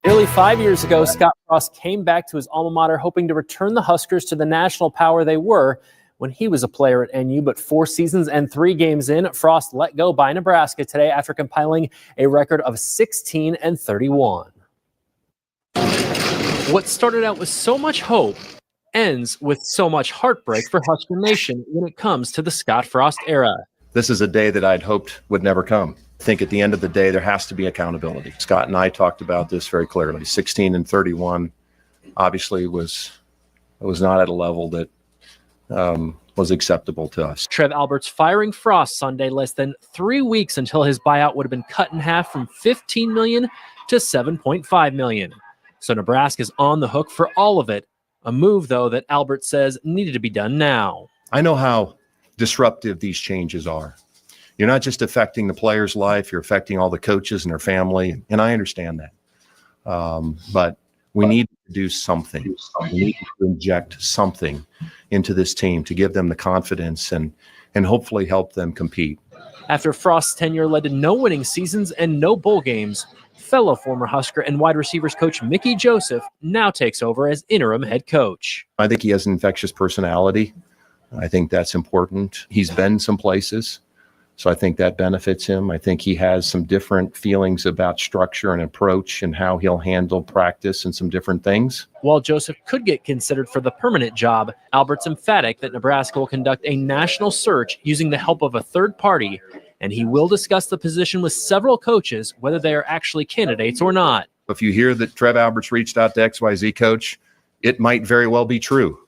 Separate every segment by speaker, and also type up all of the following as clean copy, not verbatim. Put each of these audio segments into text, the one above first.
Speaker 1: Nearly 5 years ago, Scott Frost came back to his alma mater hoping to return the Huskers to the national power they were when he was a player at NU. But 4 seasons and 3 games in, Frost let go by Nebraska today after compiling a record of 16-31. What started out with so much hope ends with so much heartbreak for Husker Nation when it comes to the Scott Frost era.
Speaker 2: This is a day that I'd hoped would never come. I think at the end of the day, there has to be accountability. Scott and I talked about this very clearly. 16-31 obviously was not at a level that was acceptable to us.
Speaker 1: Trev Alberts firing Frost Sunday, less than 3 weeks until his buyout would have been cut in half from $15 million to $7.5 million. So Nebraska's on the hook for all of it. A move, though, that Alberts says needed to be done now.
Speaker 2: I know how disruptive these changes are. You're not just affecting the player's life, you're affecting all the coaches and their family, and I understand that. But we need to do something. We need to inject something into this team to give them the confidence and hopefully help them compete.
Speaker 1: After Frost's tenure led to no winning seasons and no bowl games, fellow former Husker and wide receivers coach Mickey Joseph now takes over as interim head coach.
Speaker 2: I think he has an infectious personality. I think that's important. He's been some places, so I think that benefits him. I think he has some different feelings about structure and approach and how he'll handle practice and some different things.
Speaker 1: While Joseph could get considered for the permanent job, Albert's emphatic that Nebraska will conduct a national search using the help of a third party, and he will discuss the position with several coaches, whether they are actually candidates or not.
Speaker 2: If you hear that Trev Alberts reached out to XYZ coach, it might very well be true.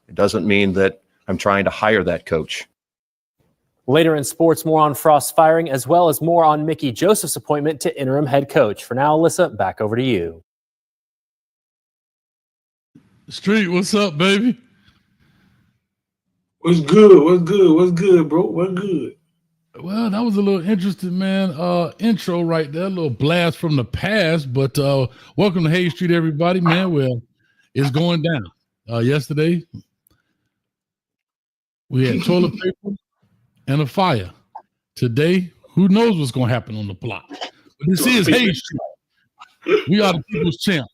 Speaker 2: It doesn't mean that I'm trying to hire that coach.
Speaker 1: Later in sports, more on Frost's firing, as well as more on Mickey Joseph's appointment to interim head coach. For now, Alyssa, back over to you.
Speaker 3: Street, what's up, baby?
Speaker 4: What's good? What's good? What's good, bro? What's good?
Speaker 3: Well, that was a little interesting, man. Intro right there, a little blast from the past. But welcome to Hay Street, everybody, man. Well, it's going down. Yesterday, we had toilet paper and a fire. Today, who knows what's going to happen on the block? But this is Hay Street. We are the people's champ.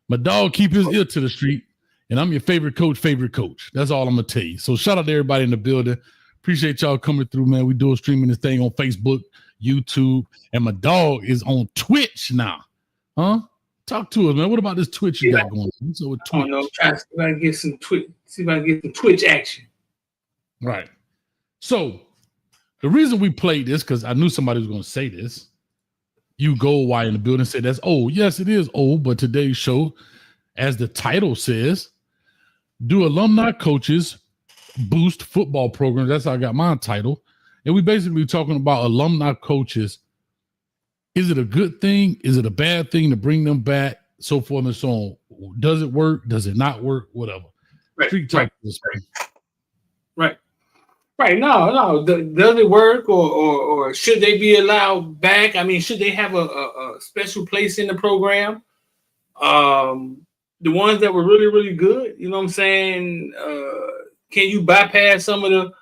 Speaker 3: My dog keep his ear to the street, and I'm your favorite coach. That's all I'm going to tell you. So shout out to everybody in the building. Appreciate y'all coming through, man. We do streaming this thing on Facebook, YouTube, and my dog is on Twitch now. Huh? Talk to us, man. What about this Twitch you got going on? So with Twitch?
Speaker 4: I don't know. Try to see if I can get some Twitch. See if I can get some Twitch action.
Speaker 3: Right. So the reason we played this, because I knew somebody was going to say this. You Gold Wire in the building said that's old. Yes, it is old, but today's show, as the title says, do alumni coaches boost football programs? That's how I got my title. And we basically talking about alumni coaches. Is it a good thing? Is it a bad thing to bring them back? So forth and so on. Does it work? Does it not work? Whatever.
Speaker 4: Right.
Speaker 3: Street talk.
Speaker 4: Right. No. Does it work, or should they be allowed back? I mean, should they have a special place in the program? The ones that were really, really good, you know what I'm saying? Can you bypass some of the?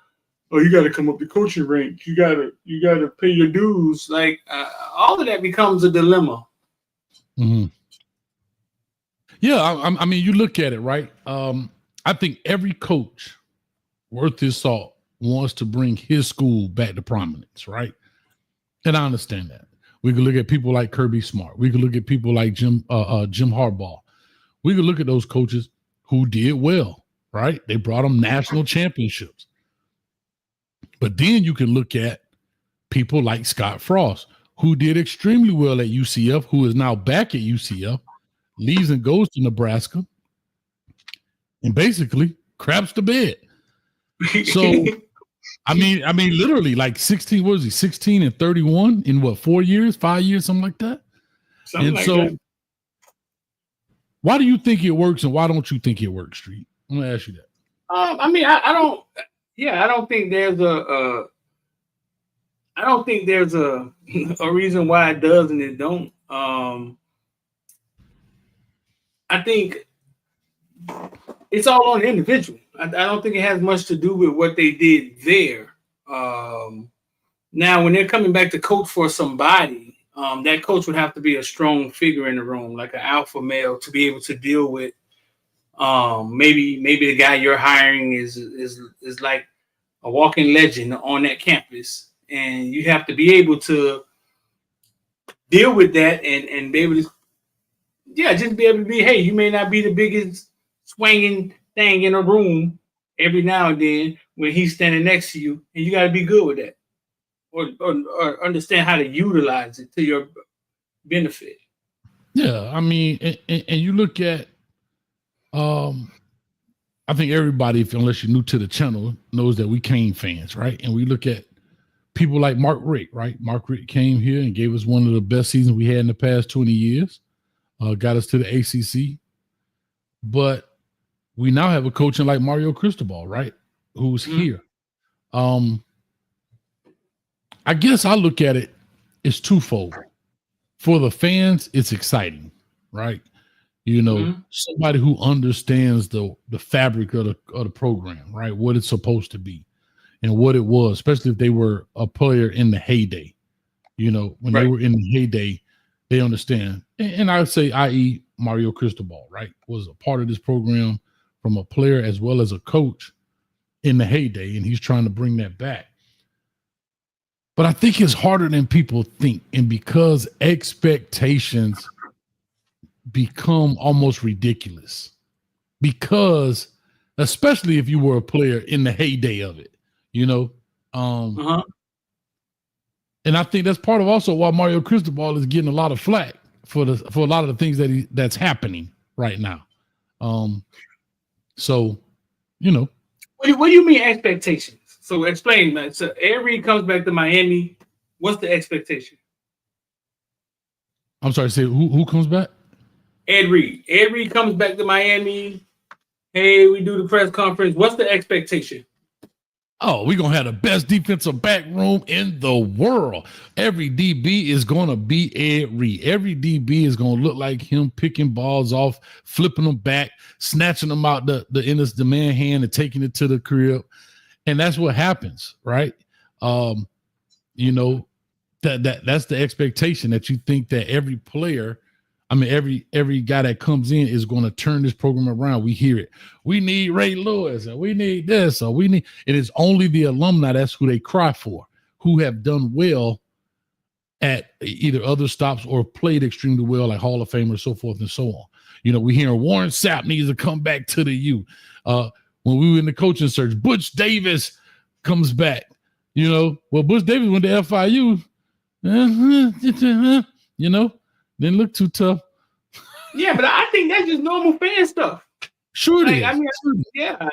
Speaker 4: Oh, you got to come up the coaching rank. You got to pay your dues. Like all of that becomes a dilemma.
Speaker 3: Mm-hmm. Yeah, I mean, you look at it, right? I think every coach worth his salt wants to bring his school back to prominence, right? And I understand that. We could look at people like Kirby Smart. We could look at people like Jim Harbaugh. We could look at those coaches who did well, right? They brought them national championships. But then you can look at people like Scott Frost, who did extremely well at UCF, who is now back at UCF, leaves and goes to Nebraska, and basically craps the bed. So, I mean, literally like 16, what was he, 16-31 in what, 4 years, 5 years, something like that? That. Why do you think it works and why don't you think it works, Street? I'm going to ask you that.
Speaker 4: I mean, I don't think there's a reason why it does and it don't. I think it's all on the individual. I don't think it has much to do with what they did there. Now, when they're coming back to coach for somebody, that coach would have to be a strong figure in the room, like an alpha male, to be able to deal with. Maybe the guy you're hiring is like a walking legend on that campus, and you have to be able to deal with that and be able to, just be able to be. Hey, you may not be the biggest swinging thing in a room every now and then when he's standing next to you, and you got to be good with that, or understand how to utilize it to your benefit.
Speaker 3: Yeah, I mean, and you look at, I think everybody, unless you're new to the channel, knows that we Kane fans, right? And we look at people like Mark Richt, right? Mark Richt came here and gave us one of the best seasons we had in the past 20 years, got us to the ACC. But we now have a coaching like Mario Cristobal, right? Who's here. I guess I look at it as twofold. For the fans, it's exciting, right? You know, somebody who understands the fabric of the program, right? What it's supposed to be and what it was, especially if they were a player in the heyday. You know, when they were in the heyday, they understand. And I would say, i.e., Mario Cristobal, right, was a part of this program from a player as well as a coach in the heyday, and he's trying to bring that back. But I think it's harder than people think, and because expectations become almost ridiculous, because especially if you were a player in the heyday of it, you know. And I think that's part of also why Mario Cristobal is getting a lot of flack for a lot of the things that's happening right now. So, you know.
Speaker 4: What do you mean expectations? So explain that. So Ed Reed comes back to Miami. What's the expectation?
Speaker 3: I'm sorry, say who comes back?
Speaker 4: Ed Reed. Ed Reed comes back to Miami. Hey, we do the press conference. What's the expectation?
Speaker 3: Oh, we're going to have the best defensive back room in the world. Every DB is going to be Ed Reed. Every DB is going to look like him picking balls off, flipping them back, snatching them out the man hand and taking it to the crib. And that's what happens, right? You know, that's the expectation, that you think that every player, I mean, every guy that comes in is going to turn this program around. We hear it. We need Ray Lewis, and we need this, or we need. It is only the alumni, that's who they cry for, who have done well at either other stops or played extremely well, like Hall of Famers, so forth and so on. You know, we hearing Warren Sapp needs to come back to the U. When we were in the coaching search, Butch Davis comes back. You know, well, Butch Davis went to FIU. You know, didn't look too tough.
Speaker 4: Yeah, but I think that's just normal fan stuff.
Speaker 3: Sure it is.
Speaker 4: I mean, yeah,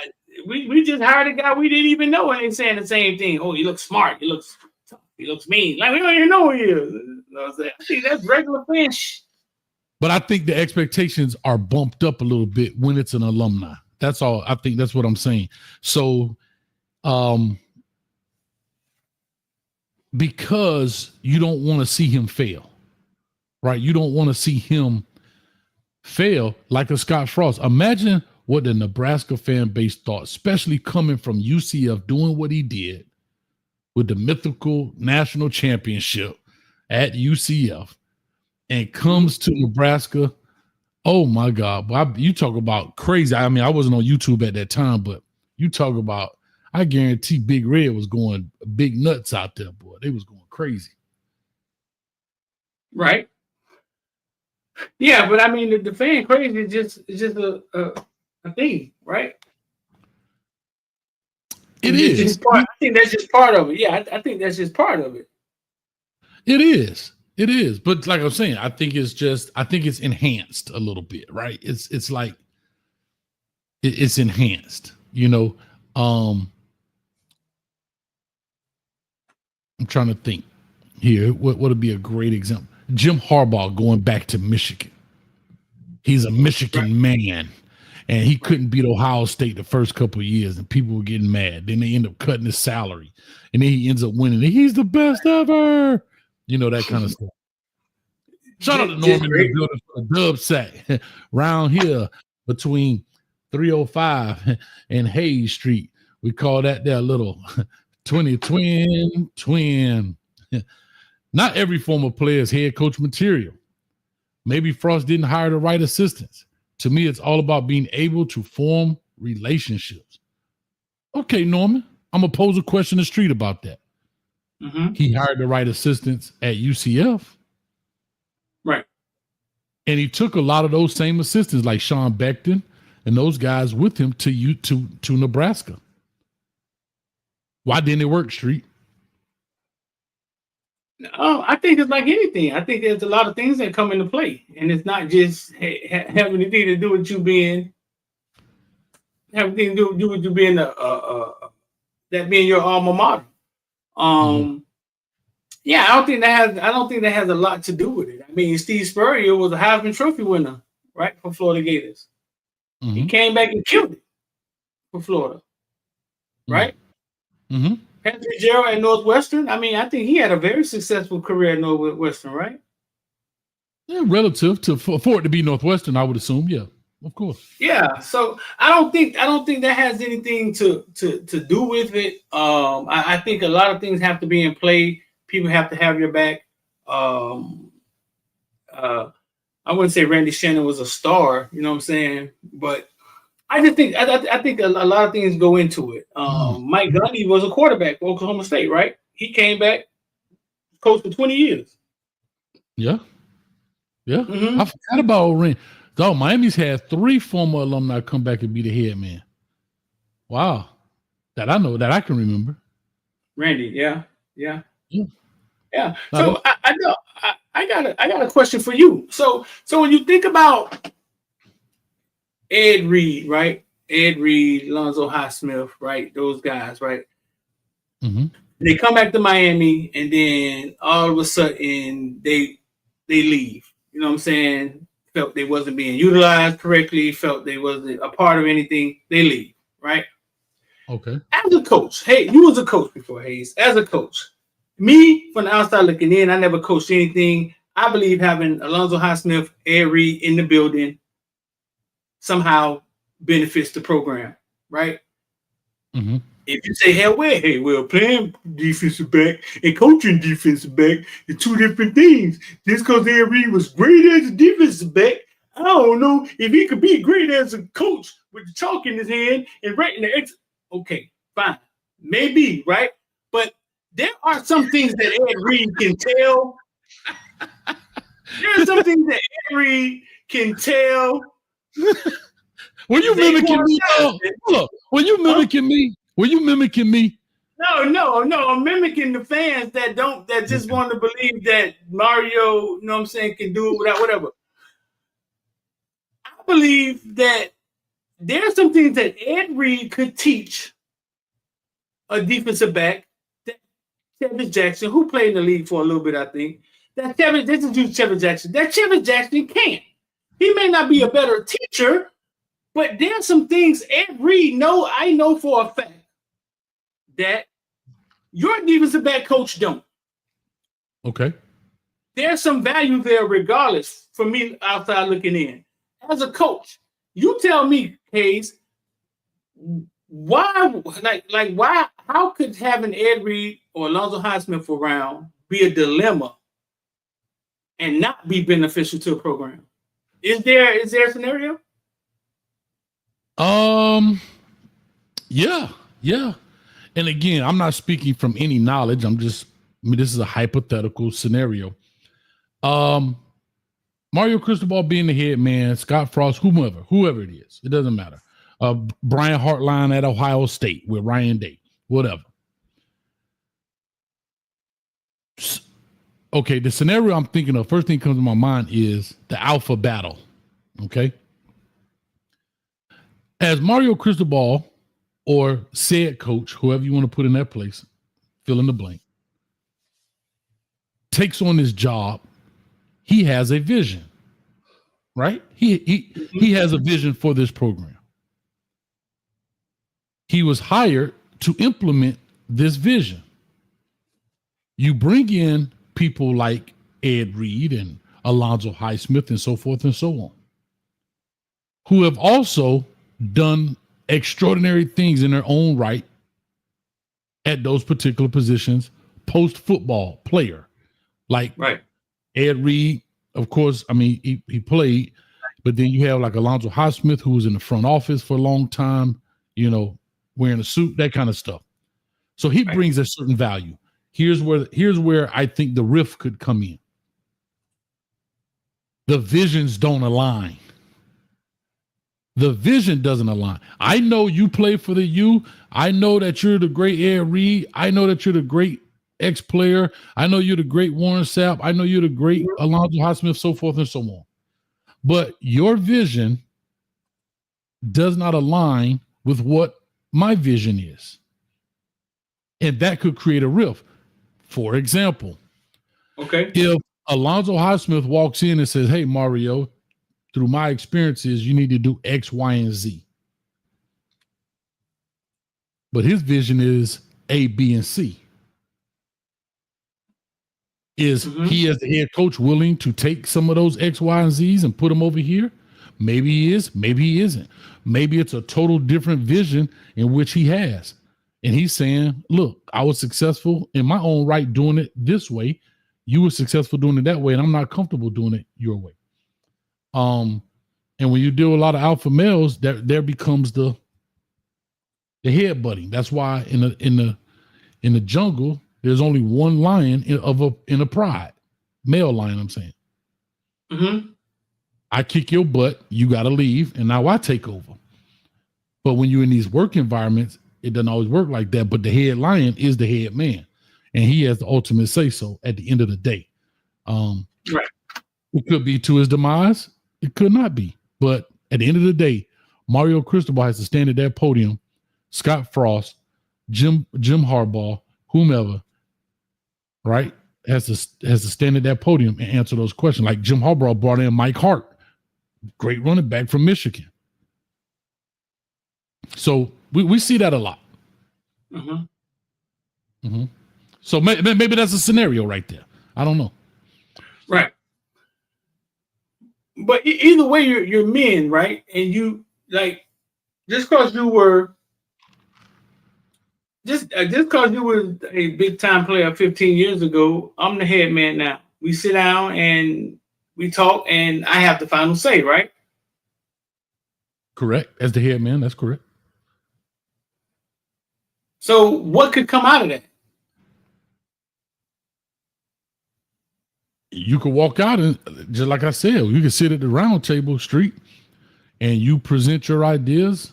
Speaker 4: we just hired a guy we didn't even know and ain't saying the same thing. Oh, he looks smart. He looks tough. He looks mean. Like, we don't even know who he is. You know what I'm saying? I think that's regular fan shit.
Speaker 3: But I think the expectations are bumped up a little bit when it's an alumni. That's all. I think that's what I'm saying. So, because you don't want to see him fail, right? You don't want to see him fail like a Scott Frost. Imagine what the Nebraska fan base thought, especially coming from UCF, doing what he did with the mythical national championship at UCF, and comes to Nebraska. Oh my God. Boy, you talk about crazy. I mean, I wasn't on YouTube at that time, but you talk about, I guarantee Big Red was going big nuts out there, boy. They was going crazy.
Speaker 4: Right. Yeah, but I mean, the fan crazy is just a thing, right?
Speaker 3: It is.
Speaker 4: I think that's just part of it. Yeah, I think that's just part of it.
Speaker 3: It is. It is. But like I'm saying, I think it's enhanced a little bit, right? It's like it's enhanced, you know. I'm trying to think here. What would be a great example? Jim Harbaugh going back to Michigan. He's a Michigan man, and he couldn't beat Ohio State the first couple of years, and people were getting mad. Then they end up cutting his salary, and then he ends up winning. He's the best ever. You know, that kind of stuff. Shout out to Norman for the dub sack round here between 305 and Hayes Street. We call that their little Twin. Not every former player is head coach material. Maybe Frost didn't hire the right assistants. To me, it's all about being able to form relationships. Okay, Norman, I'm going to pose a question to Street about that.
Speaker 4: Mm-hmm.
Speaker 3: He hired the right assistants at UCF.
Speaker 4: Right.
Speaker 3: And he took a lot of those same assistants like Sean Beckton and those guys with him to Nebraska. Why didn't it work, Street?
Speaker 4: Oh, I think it's like anything. I think there's a lot of things that come into play, and it's not just having anything to do with you being that being your alma mater. Yeah, I don't think that has a lot to do with it. I mean, Steve Spurrier was a Heisman Trophy winner, right, for Florida Gators.
Speaker 3: Mm-hmm.
Speaker 4: He came back and killed it for Florida, right?
Speaker 3: Mm-hmm.
Speaker 4: Patrick Gerald at Northwestern. I mean, I think he had a very successful career at Northwestern, right?
Speaker 3: Yeah, relative to for it to be Northwestern, I would assume. Yeah, of course.
Speaker 4: Yeah. So I don't think that has anything to do with it. I think a lot of things have to be in play. People have to have your back. I wouldn't say Randy Shannon was a star, you know what I'm saying? But I just think I think a lot of things go into it. Mike Gundy was a quarterback for Oklahoma State, right? He came back, coached for 20 years.
Speaker 3: Yeah. Yeah.
Speaker 4: Mm-hmm.
Speaker 3: I forgot about Randy. So Miami's had 3 former alumni come back and be the head man. Wow. That I know, that I can remember.
Speaker 4: Randy, yeah. So I got a question for you. So when you think about Ed Reed, right? Ed Reed, Lonzo Highsmith, right? Those guys, right?
Speaker 3: Mm-hmm.
Speaker 4: They come back to Miami, and then all of a sudden they leave. You know what I'm saying? Felt they wasn't being utilized correctly. Felt they wasn't a part of anything. They leave, right?
Speaker 3: Okay.
Speaker 4: As a coach, hey, you was a coach before, Hayes. As a coach, me from the outside looking in, I never coached anything. I believe having Alonzo Highsmith, Ed Reed in the building somehow benefits the program, right?
Speaker 3: Mm-hmm.
Speaker 4: If you say, well, playing defensive back and coaching defensive back are 2 different things. Just because Ed Reed was great as a defensive back, I don't know if he could be great as a coach with the chalk in his hand and writing the exit. Okay, fine. Maybe, right? But there are some things that Ed Reed can tell. There are some things that Ed Reed can tell.
Speaker 3: Were you mimicking me? Hold up. Were you mimicking me? Were you mimicking me?
Speaker 4: No. I'm mimicking the fans that just want to believe that Mario, you know what I'm saying, can do it without whatever. I believe that there are some things that Ed Reed could teach a defensive back, that Chevy Jackson, who played in the league for a little bit, I think, that Chevy Jackson can't. He may not be a better teacher, but there's some things Ed Reed I know for a fact that your defensive back coach don't.
Speaker 3: Okay.
Speaker 4: There's some value there regardless for me outside looking in. As a coach, you tell me, Hayes, why, how could having Ed Reed or Alonzo Highsmith around be a dilemma and not be beneficial to a program? Is there a scenario?
Speaker 3: Yeah. And again, I'm not speaking from any knowledge. This is a hypothetical scenario. Mario Cristobal being the head man, Scott Frost, whoever it is, it doesn't matter. Brian Hartline at Ohio State with Ryan Day, whatever. Okay, the scenario I'm thinking of, first thing comes to my mind is the alpha battle. Okay. As Mario Cristobal or said coach, whoever you want to put in that place, fill in the blank, takes on this job, he has a vision, right? He has a vision for this program. He was hired to implement this vision. You bring in people like Ed Reed and Alonzo Highsmith and so forth and so on, who have also done extraordinary things in their own right at those particular positions, post-football player. Like Ed Reed, of course, I mean, he played, but then you have like Alonzo Highsmith, who was in the front office for a long time, you know, wearing a suit, that kind of stuff. So he brings a certain value. Here's where I think the rift could come in. The visions don't align. The vision doesn't align. I know you play for the U. I know that you're the great Ed Reed. I know that you're the great ex-player. I know you're the great Warren Sapp. I know you're the great Alonzo Highsmith, so forth and so on. But your vision does not align with what my vision is. And that could create a rift. For example, if Alonzo Highsmith walks in and says, hey, Mario, through my experiences, you need to do X, Y, and Z. But his vision is A, B, and C. Is he, as the head coach, willing to take some of those X, Y, and Z's and put them over here? Maybe he is, maybe he isn't. Maybe it's a total different vision in which he has. And he's saying, look, I was successful in my own right doing it this way. You were successful doing it that way, and I'm not comfortable doing it your way. And when you deal with a lot of alpha males, there becomes the headbutting. That's why in the jungle, there's only one lion in a pride, male lion. I'm saying, I kick your butt, you got to leave, and now I take over. But when you're in these work environments, it doesn't always work like that. But the head lion is the head man, and he has the ultimate say so at the end of the day. It could be to his demise. It could not be. But at the end of the day, Mario Cristobal has to stand at that podium. Scott Frost, Jim Harbaugh, whomever, right, has to stand at that podium and answer those questions. Like Jim Harbaugh brought in Mike Hart, great running back from Michigan. So we see that a lot. So maybe that's a scenario right there. I don't know.
Speaker 4: Right. But either way, you're men, right? And you, like, just because you were a big time player 15 years ago, I'm the head man now. We sit down and we talk, and I have the final say, right?
Speaker 3: Correct. As the head man, that's correct.
Speaker 4: So what could come out of that?
Speaker 3: You could walk out and, just like I said, you could sit at the round table street and you present your ideas.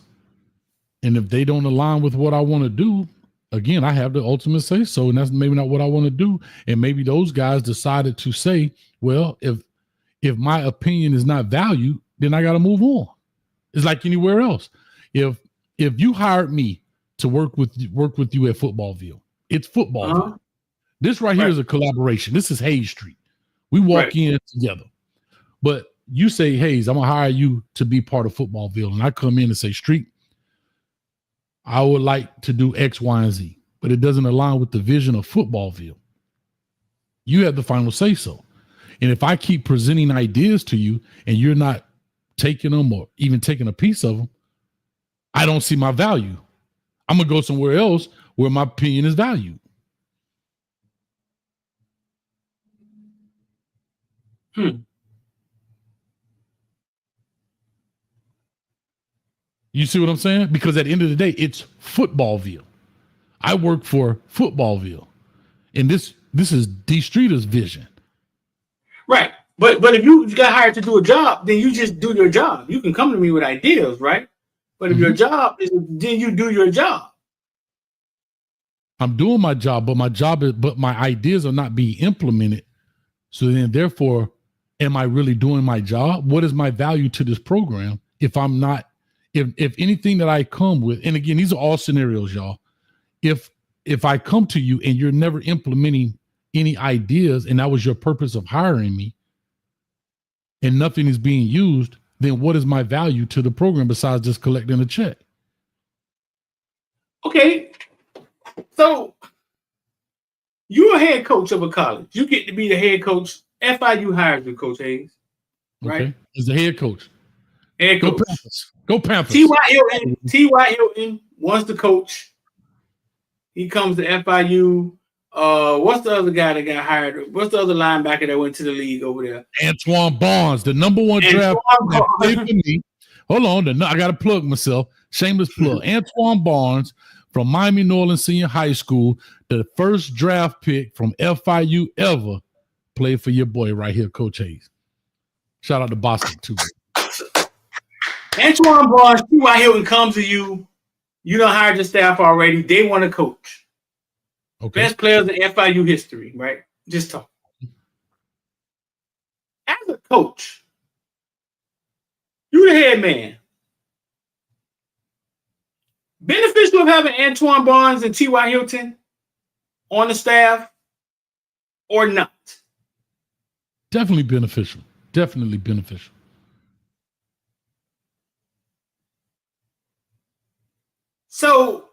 Speaker 3: And if they don't align with what I want to do, again, I have the ultimate say so. And that's maybe not what I want to do. And maybe those guys decided to say, well, if my opinion is not valued, then I got to move on. It's like anywhere else. If you hired me to work with you at Footballville, it's Footballville. This right here is a collaboration. This is Hayes Street. We walk in together. But you say, Hayes, I'm going to hire you to be part of Footballville. And I come in and say, Street, I would like to do X, Y, and Z. But it doesn't align with the vision of Footballville. You have the final say so. And if I keep presenting ideas to you and you're not taking them or even taking a piece of them, I don't see my value. I'm going to go somewhere else where my opinion is valued. You see what I'm saying? Because at the end of the day, it's Footballville. I work for Footballville. And this is D Streeter's vision. Right.
Speaker 4: But if you got hired to do a job, then you just do your job. You can come to me with ideas, right? But if your job is, then you do your job.
Speaker 3: I'm doing my job, but my ideas are not being implemented. So then therefore, am I really doing my job? What is my value to this program if I'm not, if anything that I come with, and again, these are all scenarios, y'all. If I come to you and you're never implementing any ideas and that was your purpose of hiring me and nothing is being used, then what is my value to the program besides just collecting a check?
Speaker 4: Okay. So you're a head coach of a college. You get to be the head coach. FIU hires you, Coach Hayes. Right?
Speaker 3: Okay. As the head coach.
Speaker 4: Head coach.
Speaker 3: Go Panthers. Go Panthers.
Speaker 4: T.Y. Hilton wants to coach He comes to FIU. What's the other guy that got hired? What's the other linebacker that went to the league over there?
Speaker 3: Antoine Barnes, the number one draft that played for me. Hold on, I got to plug myself. Shameless plug. Antoine Barnes from Miami Norland Senior High School, the first draft pick from FIU ever, played for your boy right here, Coach Hayes. Shout out to Boston too.
Speaker 4: Antoine Barnes, T.Y. Hilton comes to you. You done hired your staff already. They want to coach.
Speaker 3: Okay.
Speaker 4: Best players in FIU history, right? Just talk. As a coach, you the head man. Beneficial of having Antoine Barnes and T.Y. Hilton on the staff or not?
Speaker 3: Definitely beneficial. Definitely beneficial.
Speaker 4: So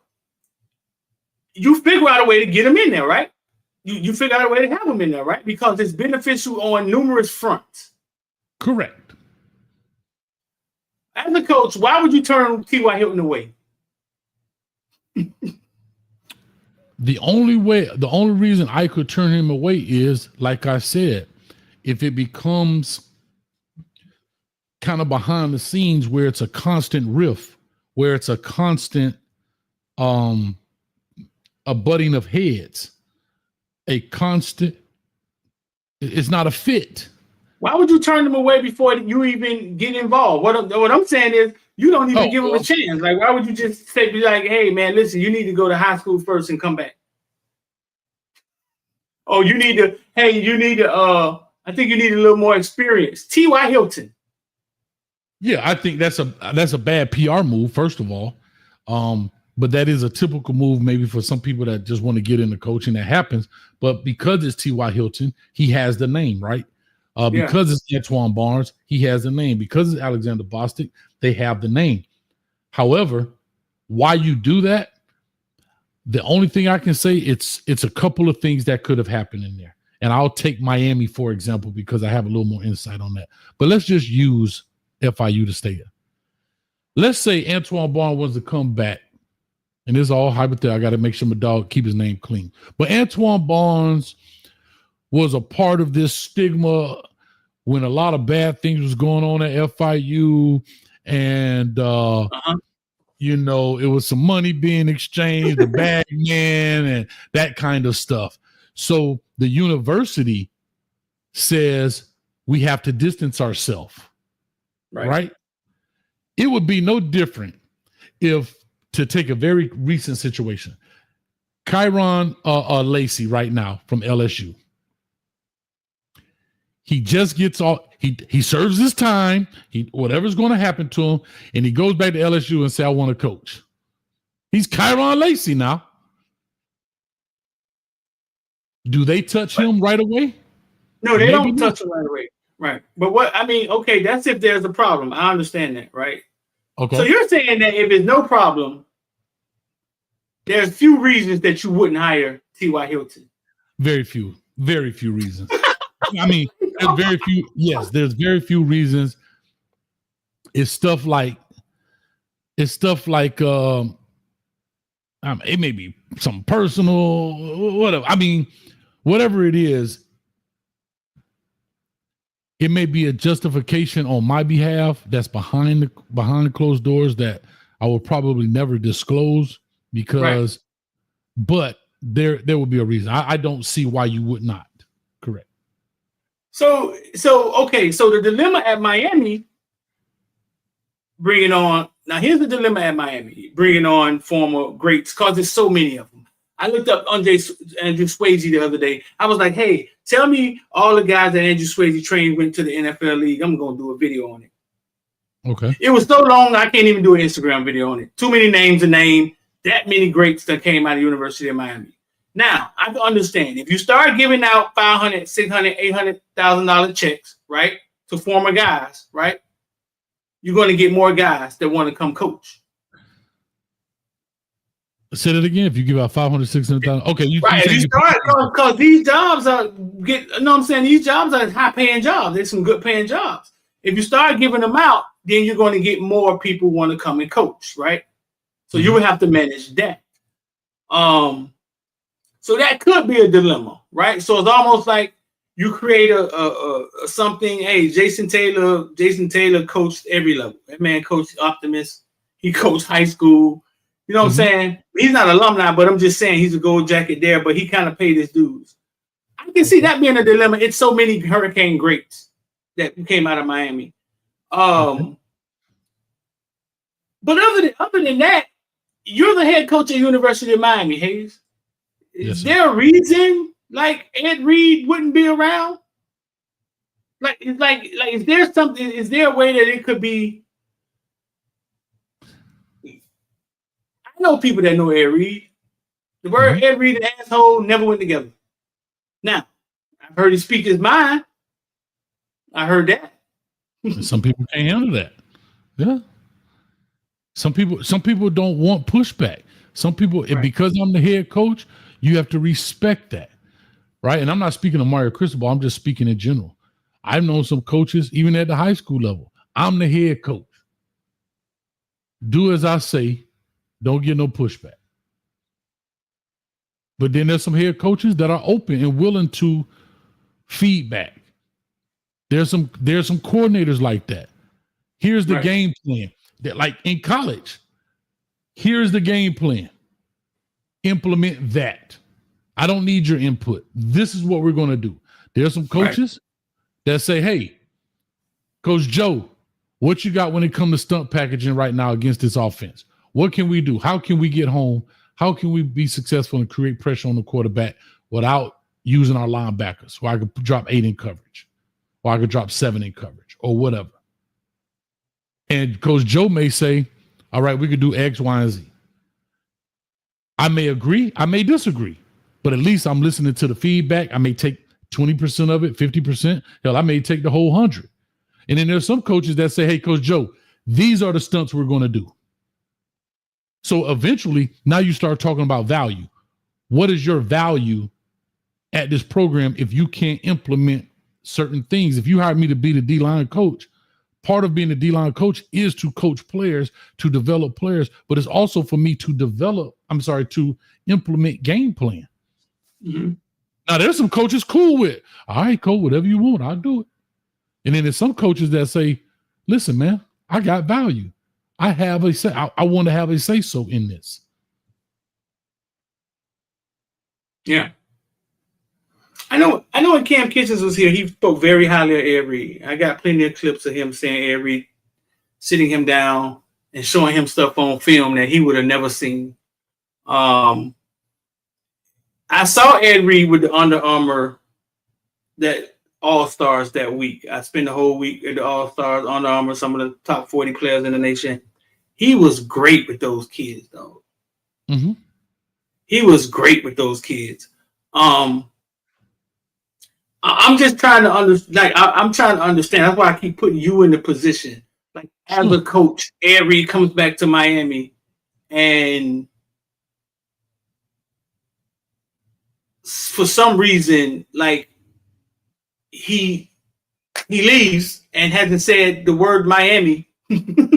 Speaker 4: you figure out a way to get them in there, right? You figure out a way to have them in there, right? Because it's beneficial on numerous fronts.
Speaker 3: Correct.
Speaker 4: As a coach, why would you turn T.Y. Hilton away?
Speaker 3: The only reason I could turn him away is, like I said, if it becomes kind of behind the scenes where it's a constant riff, where it's a constant a butting of heads, it's not a fit.
Speaker 4: Why would you turn them away before you even get involved? What I'm saying is you don't even give them a chance. Like, why would you just be like, hey, man, listen, you need to go to high school first and come back? Oh, I think you need a little more experience. T.Y. Hilton.
Speaker 3: Yeah, I think that's a bad PR move, first of all. But that is a typical move maybe for some people that just want to get into coaching. That happens. But because it's T.Y. Hilton, he has the name, right? Because it's Antoine Barnes, he has the name. Because it's Alexander Bostic, they have the name. However, why you do that, the only thing I can say, it's a couple of things that could have happened in there. And I'll take Miami, for example, because I have a little more insight on that. But let's just use FIU to stay there. Let's say Antoine Barnes wants to come back. And this is all hypothetical. I got to make sure my dog keep his name clean. But Antoine Barnes was a part of this stigma when a lot of bad things was going on at FIU. And, it was some money being exchanged, the bag man, and that kind of stuff. So the university says we have to distance ourselves, right? It would be no different if, to take a very recent situation, Kyron Lacey right now from LSU. He just gets off. He serves his time. Whatever's going to happen to him, and he goes back to LSU and say, "I want to coach." He's Kyron Lacey now. Do they touch him right away?
Speaker 4: No, they don't touch him right away. Right. But that's if there's a problem. I understand that, right? Okay. So you're saying that if there's no problem, there's few reasons that you wouldn't hire T.Y. Hilton.
Speaker 3: Very few reasons. There's very few. Yes, there's very few reasons. It's stuff like it may be something personal, whatever. Whatever it is, it may be a justification on my behalf that's behind the closed doors that I will probably never disclose because, but there will be a reason. I don't see why you would not. Correct.
Speaker 4: So the dilemma at Miami, bringing on former greats, because there's so many of them. I looked up Andrew Swayze the other day. I was like, hey, tell me all the guys that Andrew Swayze trained went to the NFL league. I'm going to do a video on it.
Speaker 3: Okay.
Speaker 4: It was so long, I can't even do an Instagram video on it. Too many names to name, that many greats that came out of the University of Miami. Now, I can understand if you start giving out $500,000, $600,000, $800,000 checks, right, to former guys, right, you're going to get more guys that want to come coach.
Speaker 3: Say it again. If you give out $500,000, $600,000, okay. You
Speaker 4: start because these jobs are these jobs are high paying jobs. There's some good paying jobs. If you start giving them out, then you're going to get more people want to come and coach, right? So you would have to manage that. So that could be a dilemma, right? So it's almost like you create a something. Hey, Jason Taylor coached every level. That man coached Optimist. He coached high school. You know what I'm saying? He's not alumni, but I'm just saying he's a gold jacket there, but he kind of paid his dues. I can see that being a dilemma. It's so many Hurricane greats that came out of Miami. But other than that, you're the head coach at University of Miami, Hayes. Is there a reason like Ed Reed wouldn't be around? Like is there something? Is there a way that it could be? I know people that know Ed Reed. The word Ed Reed and asshole never went together. Now, I've heard him speak his mind. I heard that.
Speaker 3: Some people can't handle that. Yeah. Some people don't want pushback. Some people, because I'm the head coach, you have to respect that, right? And I'm not speaking of Mario Cristobal. I'm just speaking in general. I've known some coaches, even at the high school level. I'm the head coach. Do as I say. Don't get no pushback. But then there's some head coaches that are open and willing to feedback. There's some coordinators like that. Here's the game plan. That, like in college, here's the game plan. Implement that. I don't need your input. This is what we're going to do. There's some coaches that say, hey, Coach Joe, what you got when it comes to stunt packaging right now against this offense? What can we do? How can we get home? How can we be successful and create pressure on the quarterback without using our linebackers? Or I could drop 8 in coverage, or I could drop 7 in coverage, or whatever. And Coach Joe may say, all right, we could do X, Y, and Z. I may agree. I may disagree. But at least I'm listening to the feedback. I may take 20% of it, 50%. Hell, I may take the whole 100. And then there's some coaches that say, hey, Coach Joe, these are the stunts we're going to do. So eventually, now you start talking about value. What is your value at this program if you can't implement certain things? If you hired me to be the D-line coach, part of being a D-line coach is to coach players, to develop players, but it's also for me to implement game plan. Mm-hmm. Now, there's some coaches cool with, all right, coach, whatever you want, I'll do it. And then there's some coaches that say, listen, man, I got value. I have a say. I want to have a say so in this.
Speaker 4: Yeah. I know when Cam Kitchens was here, he spoke very highly of Ed Reed. I got plenty of clips of him saying Ed Reed, sitting him down and showing him stuff on film that he would have never seen. I saw Ed Reed with the Under Armour that All-Stars that week. I spent the whole week at the All-Stars, Under Armour, some of the top 40 players in the nation. He was great with those kids, though. Mm-hmm. He was great with those kids. I'm just trying to understand. I'm trying to understand. That's why I keep putting you in the position. Like, as a coach, Ed Reed comes back to Miami, and for some reason, like, he leaves and hasn't said the word Miami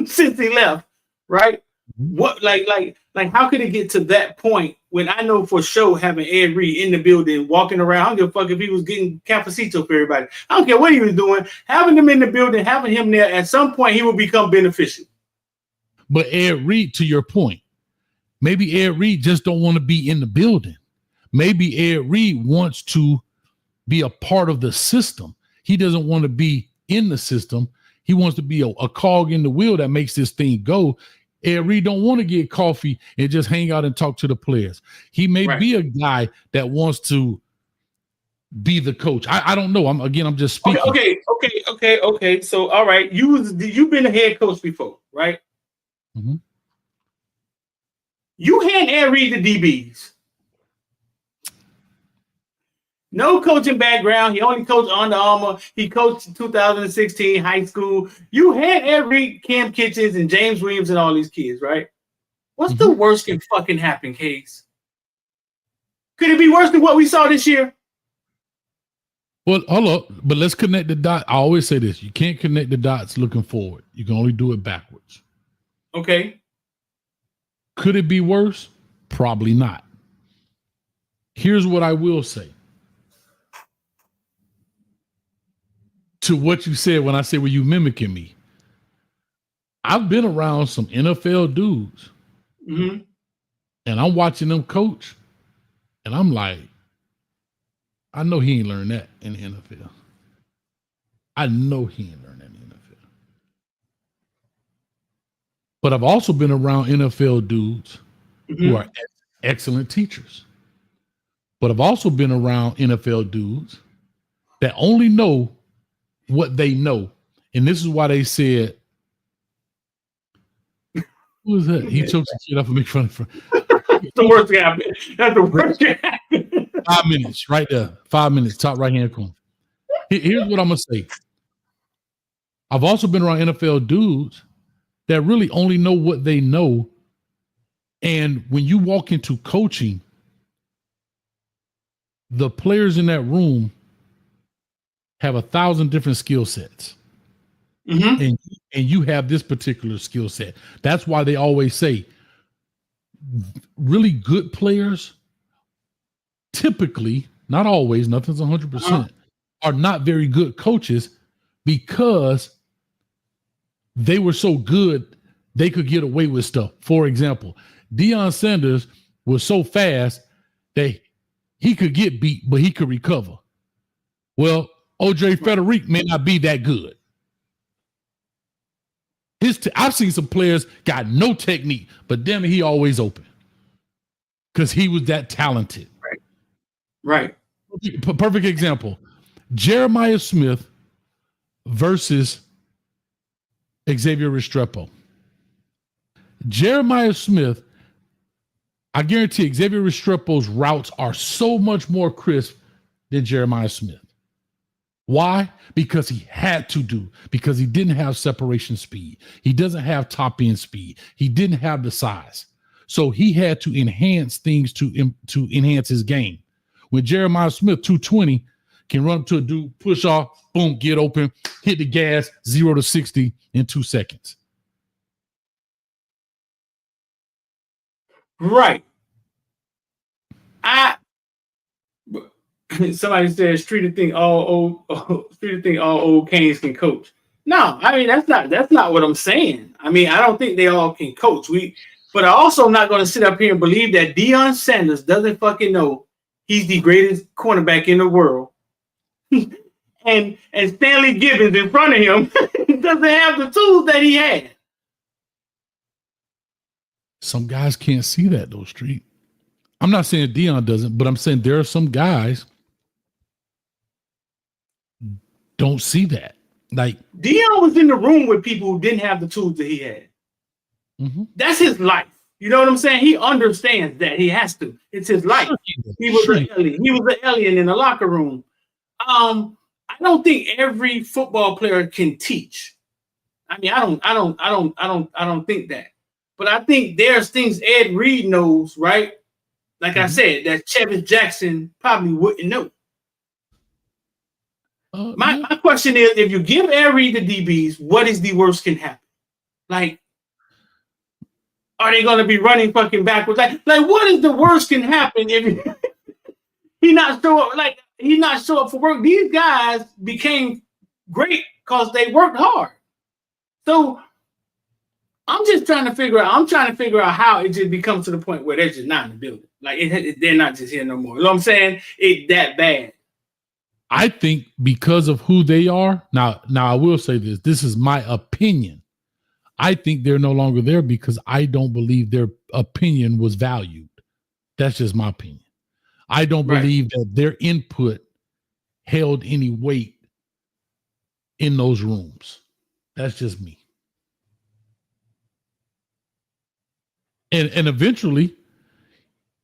Speaker 4: since he left, right? What like how could it get to that point when I know for sure having Ed Reed in the building, walking around, I don't give a fuck if he was getting cafecito for everybody. I don't care what he was doing. Having him in the building, having him there, at some point he will become beneficial.
Speaker 3: But Ed Reed, to your point, maybe Ed Reed just don't want to be in the building. Maybe Ed Reed wants to be a part of the system. He doesn't want to be in the system. He wants to be a cog in the wheel that makes this thing go. Ed Reed don't want to get coffee and just hang out and talk to the players. He may be a guy that wants to be the coach. I don't know. I'm just speaking.
Speaker 4: Okay. So, all right, you've been a head coach before, right? Mm-hmm. You hand Ed Reed the DBs. No coaching background. He only coached Under Armour. He coached in 2016 high school. You had every Cam Kitchens and James Williams and all these kids, right? What's the worst can fucking happen, Case? Could it be worse than what we saw this year?
Speaker 3: Well, hold up. But let's connect the dots. I always say this. You can't connect the dots looking forward. You can only do it backwards.
Speaker 4: Okay.
Speaker 3: Could it be worse? Probably not. Here's what I will say to what you said when I said, were you mimicking me? I've been around some NFL dudes and I'm watching them coach and I'm like, I know he ain't learned that in the NFL. I know he ain't learned that in the NFL. But I've also been around NFL dudes who are excellent teachers. But I've also been around NFL dudes that only know what they know. And this is why they said, who was that? He choked the shit up and make fun of him.
Speaker 4: That's the worst thing happened. That's the worst thing happened.
Speaker 3: 5 minutes, right there. 5 minutes, top right-hand corner. Here's what I'm going to say. I've also been around NFL dudes that really only know what they know. And when you walk into coaching, the players in that room have 1,000 different skill sets. And you have this particular skill set. That's why they always say really good players typically, not always, nothing's 100%, are not very good coaches because they were so good they could get away with stuff. For example, Deion Sanders was so fast that he could get beat, but he could recover. Well, OJ Frederick may not be that good. I've seen some players got no technique, but damn it, he always open because he was that talented.
Speaker 4: Right.
Speaker 3: Perfect example. Jeremiah Smith versus Xavier Restrepo. Jeremiah Smith, I guarantee Xavier Restrepo's routes are so much more crisp than Jeremiah Smith. Why? Because he had to do, because he didn't have separation speed. He doesn't have top end speed. He didn't have the size. So he had to enhance things to enhance his game. When Jeremiah Smith, 220, can run up to a dude, push off, boom, get open, hit the gas, 0 to 60 in 2 seconds.
Speaker 4: Right. Somebody said street to think all old Canes can coach. No, I mean that's not what I'm saying. I mean, I don't think they all can coach. But I'm also not going to sit up here and believe that Deion Sanders doesn't fucking know he's the greatest cornerback in the world. and Stanley Gibbons in front of him doesn't have the tools that he had.
Speaker 3: Some guys can't see that though, Street. I'm not saying Deion doesn't, but I'm saying there are some guys don't see that. Like
Speaker 4: Deion was in the room with people who didn't have the tools that he had. That's his life. You know what I'm saying? He understands that he has to. It's his life. He was an alien. He was an alien in the locker room. I don't think every football player can teach. I mean, I don't think that. But I think there's things Ed Reed knows, right? Like I said, that Chevis Jackson probably wouldn't know. My question is, if you give Ed Reed the DBs, what is the worst can happen? Like, are they going to be running fucking backwards? Like what is the worst can happen if he not show up? Like he not show up for work. These guys became great because they worked hard. So I'm just trying to figure out. I'm trying to figure out how it just becomes to the point where they're just not in the building. Like they're not just here no more. You know what I'm saying? It's that bad.
Speaker 3: I think because of who they are. Now I will say this. This is my opinion. I think they're no longer there because I don't believe their opinion was valued. That's just my opinion. I don't believe that their input held any weight in those rooms. That's just me. And eventually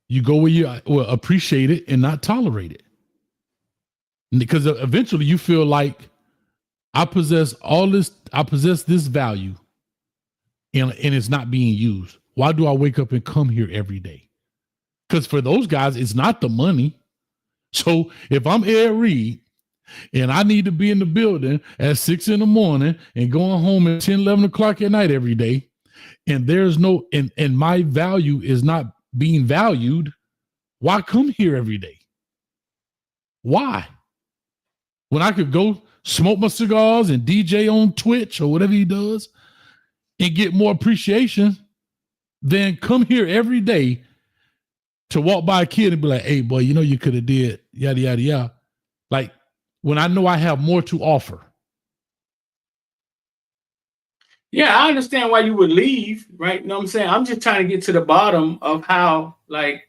Speaker 3: you go where you appreciate it and not tolerate it. Because eventually you feel like I possess this value and it's not being used. Why do I wake up and come here every day? Because for those guys, it's not the money. So if I'm Ed Reed and I need to be in the building at 6 a.m. and going home at 10, 11 o'clock at night every day, and there's no, and my value is not being valued, Why come here every day? Why? When I could go smoke my cigars and DJ on Twitch or whatever he does and get more appreciation than come here every day to walk by a kid and be like, hey, boy, you know, you could have did yada, yada, yada. Like, when I know I have more to offer.
Speaker 4: Yeah, I understand why you would leave, right? You know what I'm saying? I'm just trying to get to the bottom of how, like,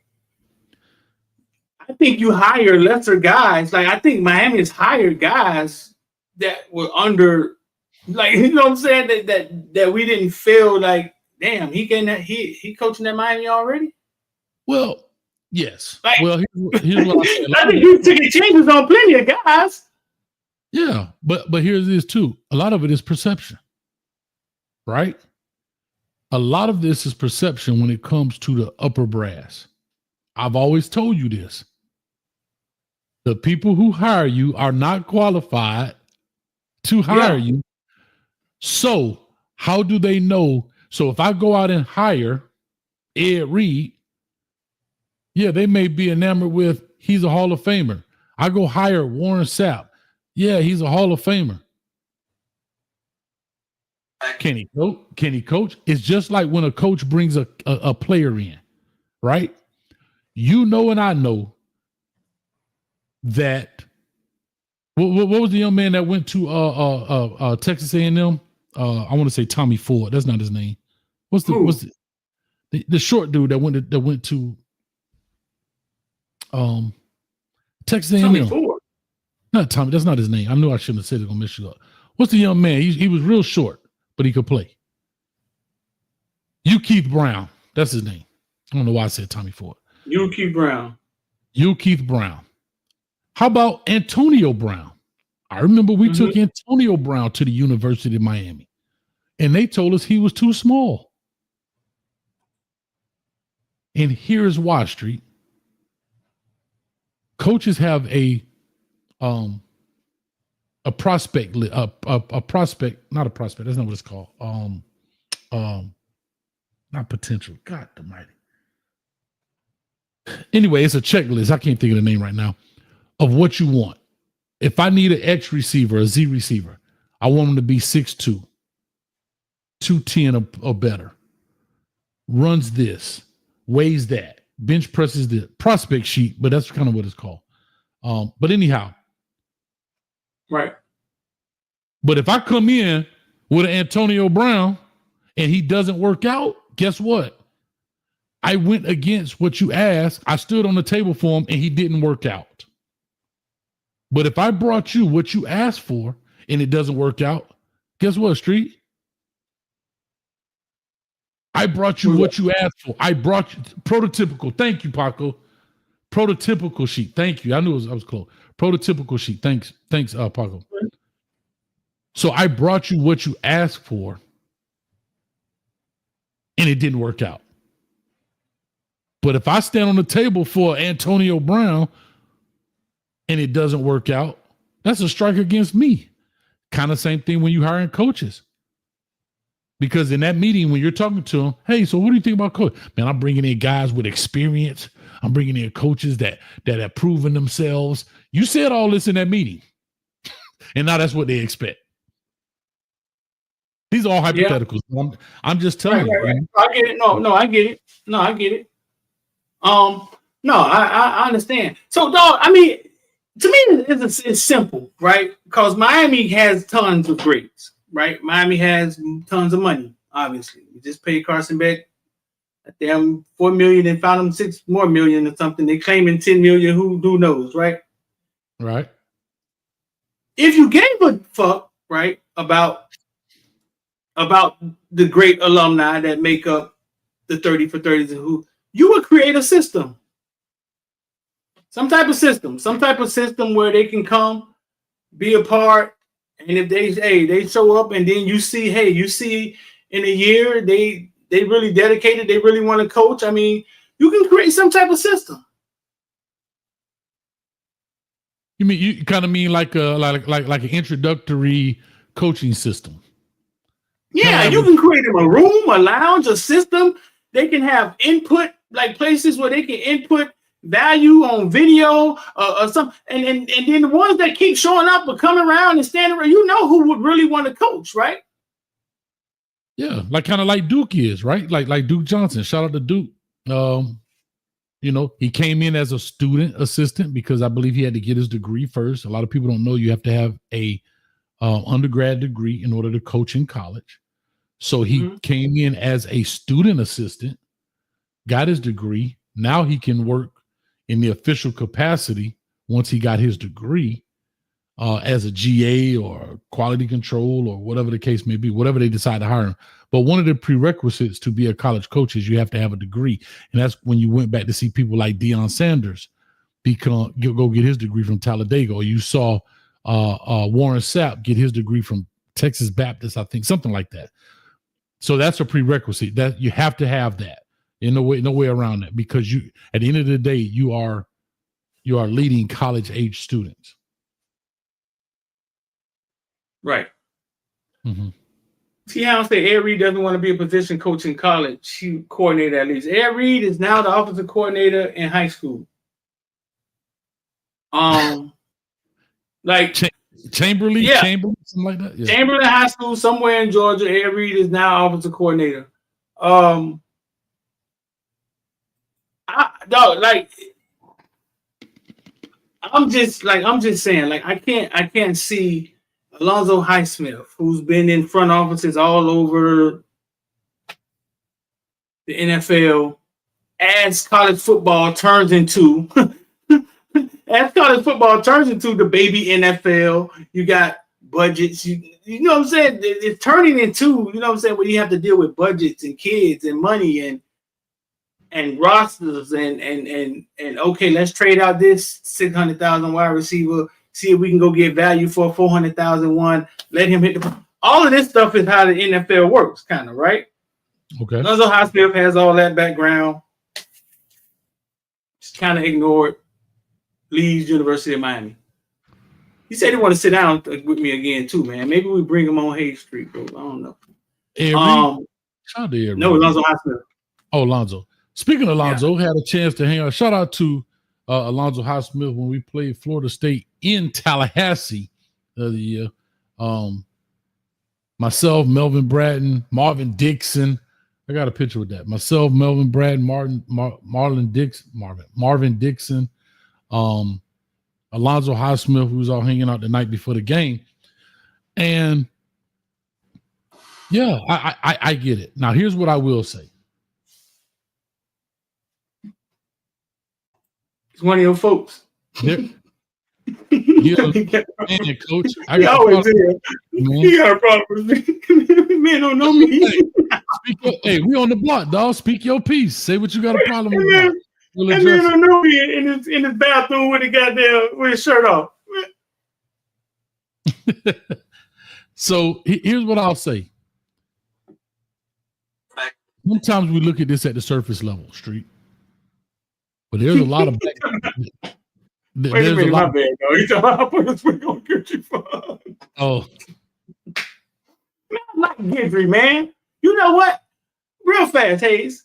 Speaker 4: I think you hire lesser guys. Like, I think Miami has hired guys that were under, like, you know what I'm saying? That we didn't feel like, damn, he coaching at Miami already?
Speaker 3: Well, yes.
Speaker 4: Like,
Speaker 3: well, here's what I said.
Speaker 4: I think you took changes on plenty of guys.
Speaker 3: Yeah, but here's this too. A lot of it is perception, right? A lot of this is perception when it comes to the upper brass. I've always told you this. The people who hire you are not qualified to hire you. So how do they know? So if I go out and hire Ed Reed, yeah, they may be enamored with, he's a Hall of Famer. I go hire Warren Sapp. Yeah, he's a Hall of Famer. Can he coach? It's just like when a coach brings a player in, right? You know, and I know that. What was the young man that went to Texas A&M? I want to say Tommy Ford. That's not his name. What's the short dude that went to Texas A&M?
Speaker 4: Tommy Ford.
Speaker 3: Not Tommy. That's not his name. I knew I shouldn't have said it on Michigan. What's the young man? He was real short, but he could play. Keith Brown. That's his name. I don't know why I said Tommy Ford.
Speaker 4: Keith Brown.
Speaker 3: Keith Brown. How about Antonio Brown? I remember we took Antonio Brown to the University of Miami, and they told us he was too small. And here's why, Street. Coaches have a prospect, a prospect, not a prospect. That's not what it's called. Not potential. God almighty. Anyway, it's a checklist. I can't think of the name right now of what you want. If I need an X receiver, a Z receiver, I want him to be 6'2", 210 or better. Runs this, weighs that, bench presses the prospect sheet, but that's kind of what it's called. But anyhow.
Speaker 4: Right.
Speaker 3: But if I come in with an Antonio Brown and he doesn't work out, guess what? I went against what you asked. I stood on the table for him and he didn't work out. But if I brought you what you asked for and it doesn't work out, guess what, Street? I brought you what you asked for. I brought you prototypical. Thank you, Paco. Prototypical sheet. Thank you. I knew I was close. Prototypical sheet. Thanks, Paco. So I brought you what you asked for and it didn't work out. But if I stand on the table for Antonio Brown and it doesn't work out, that's a strike against me. Kind of same thing when you hiring coaches. Because in that meeting, when you're talking to them, hey, so what do you think about coach? Man, I'm bringing in guys with experience. I'm bringing in coaches that have proven themselves. You said all this in that meeting. And now that's what they expect. These are all hypotheticals. Yeah. I'm just telling you.
Speaker 4: Right. I get it. No, I get it. No, I get it. No, I understand. So, dog, I mean, to me, it's simple, right? Because Miami has tons of grades, right? Miami has tons of money, obviously. You just paid Carson Beck damn $4 million and found him $6 more million or something. They claiming $10 million. Who knows, right?
Speaker 3: Right.
Speaker 4: If you gave a fuck, right, about the great alumni that make up the 30 for 30s and who, you would create a system. Some type of system where they can come, be a part, and if they show up and then you see in a year they really dedicated, they really want to coach. I mean, you can create some type of system.
Speaker 3: You kind of mean like an introductory coaching system?
Speaker 4: Yeah, you can create them a room, a lounge, a system. They can have input, like places where they can input value on video or something. And then the ones that keep showing up or coming around and standing around, you know who would really want to coach, right?
Speaker 3: Yeah, like kind of like Duke is, right? Like Duke Johnson. Shout out to Duke. You know, he came in as a student assistant because I believe he had to get his degree first. A lot of people don't know you have to have a undergrad degree in order to coach in college. So he came in as a student assistant, got his degree. Now he can work in the official capacity once he got his degree as a GA or quality control or whatever the case may be, whatever they decide to hire him. But one of the prerequisites to be a college coach is you have to have a degree. And that's when you went back to see people like Deion Sanders go get his degree from Talladega, or you saw Warren Sapp get his degree from Texas Baptist, I think, something like that. So that's a prerequisite that you have to have that. No way around that, because you, at the end of the day, you are leading college age students.
Speaker 4: Right.
Speaker 3: Mm-hmm.
Speaker 4: See how I say Ed Reed doesn't want to be a position coach in college. He coordinator at least. Ed Reed is now the offensive coordinator in high school. Like
Speaker 3: Chamberlain,
Speaker 4: yeah.
Speaker 3: Chamberlain, something like that. Yeah.
Speaker 4: Chamberlain High School, somewhere in Georgia. Ed Reed is now offensive coordinator. I'm just saying, like, I can't see Alonzo Highsmith, who's been in front offices all over the NFL, as college football turns into the baby NFL. You got budgets, you know what I'm saying? It's turning into, you know what I'm saying, where you have to deal with budgets and kids and money and rosters and okay, let's trade out this $600,000 wide receiver. See if we can go get value for a $400,000 one. Let him hit all of this stuff is how the NFL works, kind of, right?
Speaker 3: Okay.
Speaker 4: Alonzo Highsmith has all that background. Just kind of ignored. Leaves University of Miami. He said he want to sit down with me again too, man. Maybe we bring him on Hayes Street, bro. I don't know. No, Alonzo Highsmith.
Speaker 3: Oh, Alonzo. Speaking of Alonzo, had a chance to hang out. Shout out to Alonzo Highsmith when we played Florida State in Tallahassee the other year. Myself, Melvin Bratton, Marvin Dixon. I got a picture with that. Myself, Melvin Bratton, Marvin Dixon, Alonzo Highsmith, who was all hanging out the night before the game. And yeah, I get it. Now, here's what I will say.
Speaker 4: It's one of your folks.
Speaker 3: Yep. Man, coach, I got
Speaker 4: a problem with me. Man don't know me.
Speaker 3: Hey, we on the block, dog. Speak your piece. Say what you got a problem with.
Speaker 4: And man don't know me in his bathroom with his shirt off.
Speaker 3: So here's what I'll say. Sometimes we look at this at the surface level, Street. But there's a lot of
Speaker 4: Wait a minute, my bad, though. You talking about put this week on Guidry for?
Speaker 3: Oh.
Speaker 4: Man, I like Guidry, man. You know what? Real fast, Hayes.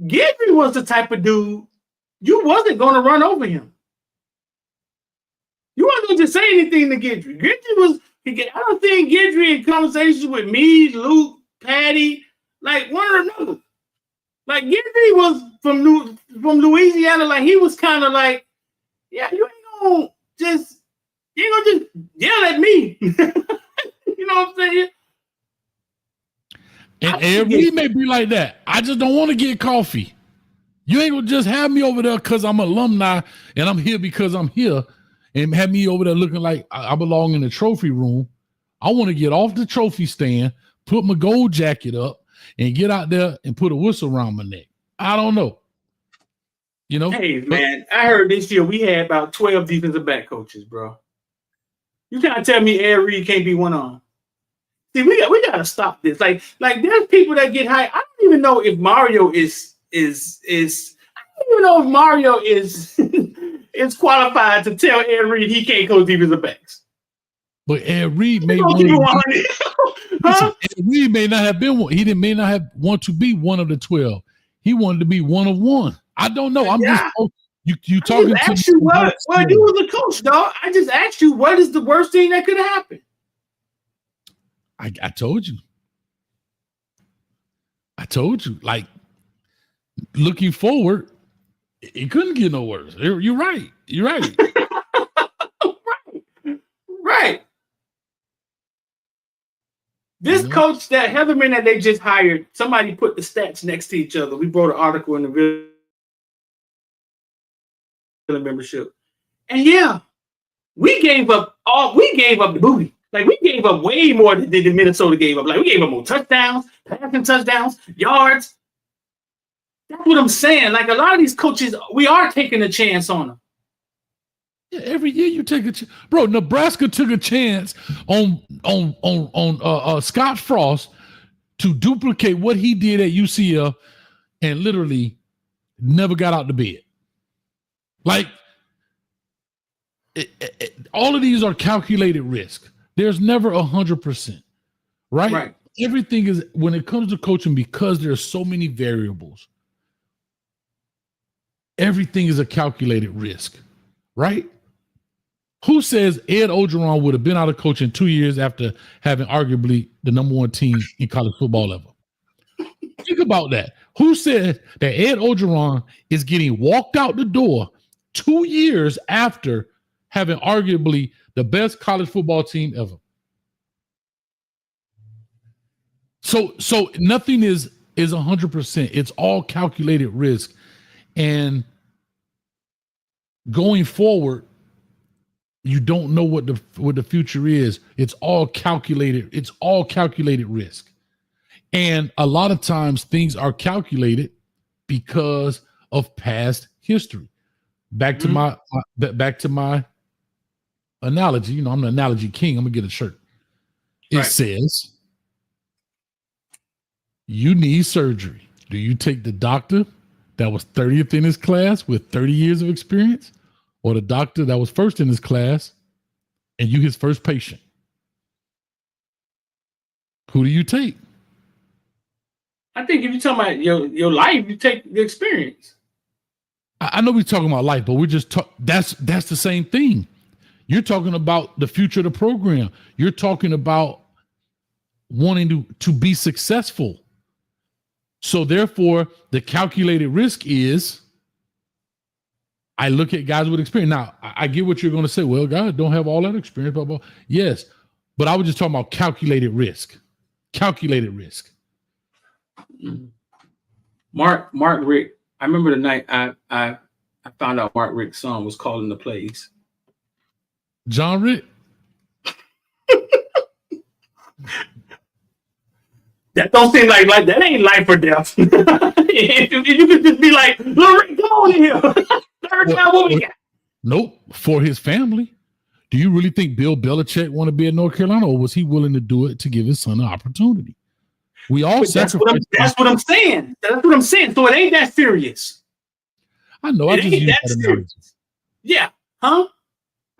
Speaker 4: Guidry was the type of dude you wasn't going to run over him. You wasn't going to say anything to Guidry. I don't think Guidry in conversations with me, Luke, Patty, like one or another. Like Guidry was from Louisiana, like he was kind of like, yeah, you ain't gonna just yell at me. You know what I'm saying?
Speaker 3: And we may be like that. I just don't want to get coffee. You ain't gonna just have me over there because I'm alumni and I'm here because I'm here, and have me over there looking like I belong in the trophy room. I want to get off the trophy stand, put my gold jacket up, and get out there and put a whistle around my neck. I don't know. You know?
Speaker 4: Hey, man, I heard this year we had about 12 defensive back coaches, bro. You can't tell me Ed Reed can't be one on. See, we got to stop this. Like there's people that get high. I don't even know if Mario is is qualified to tell Ed Reed he can't coach defensive backs.
Speaker 3: But Ed Reed may Ed Reed may not have been one. He may not have want to be one of the 12. He wanted to be one of one. I don't know. You talking
Speaker 4: I
Speaker 3: to
Speaker 4: just asked you what you was a coach, dog. I just asked you what is the worst thing that could happen.
Speaker 3: I told you. Like, looking forward, it couldn't get no worse. You're right.
Speaker 4: Right. This coach, that Heatherman that they just hired, somebody put the stats next to each other. We wrote an article in the membership. And yeah, we gave up the booty. Like, we gave up way more than the Minnesota gave up. Like, we gave up more touchdowns, passing touchdowns, yards. That's what I'm saying. Like, a lot of these coaches, we are taking a chance on them.
Speaker 3: Yeah, every year you take a chance. Bro, Nebraska took a chance on Scott Frost to duplicate what he did at UCF and literally never got out the bed. Like, all of these are calculated risk. There's never 100%, right? Everything is, when it comes to coaching, because there's so many variables, everything is a calculated risk, right? Who says Ed Ogeron would have been out of coaching 2 years after having arguably the number one team in college football ever? Think about that. Who said that Ed Ogeron is getting walked out the door 2 years after having arguably the best college football team ever? So nothing is 100%. It's all calculated risk. And going forward, you don't know what the future is. It's all calculated. It's all calculated risk. And a lot of times things are calculated because of past history. Back to my analogy. You know, I'm the analogy king. I'm gonna get a shirt. It says, you need surgery. Do you take the doctor that was 30th in his class with 30 years of experience, or the doctor that was first in his class and you his first patient? Who do you take?
Speaker 4: I think if you're talking about your life, you take the experience.
Speaker 3: I know we're talking about life, but we're just that's the same thing. You're talking about the future of the program. You're talking about wanting to be successful. So therefore, the calculated risk is, I look at guys with experience. Now, I get what you're going to say. Well, guys don't have all that experience, blah, blah. Yes, but I was just talking about calculated risk. Calculated risk.
Speaker 4: Mark Rick. I remember the night I found out Mark Rick's son was calling the plays.
Speaker 3: John Rick.
Speaker 4: That don't seem like that ain't life or death. If you could just be like, Lil Rick, go on in here. Third time, what we got?
Speaker 3: Nope. For his family. Do you really think Bill Belichick want to be in North Carolina, or was he willing to do it to give his son an opportunity? We all sacrifice.
Speaker 4: That's what I'm saying. That's what I'm saying. So it ain't that serious.
Speaker 3: I know. I just use that analogy.
Speaker 4: Yeah. Huh?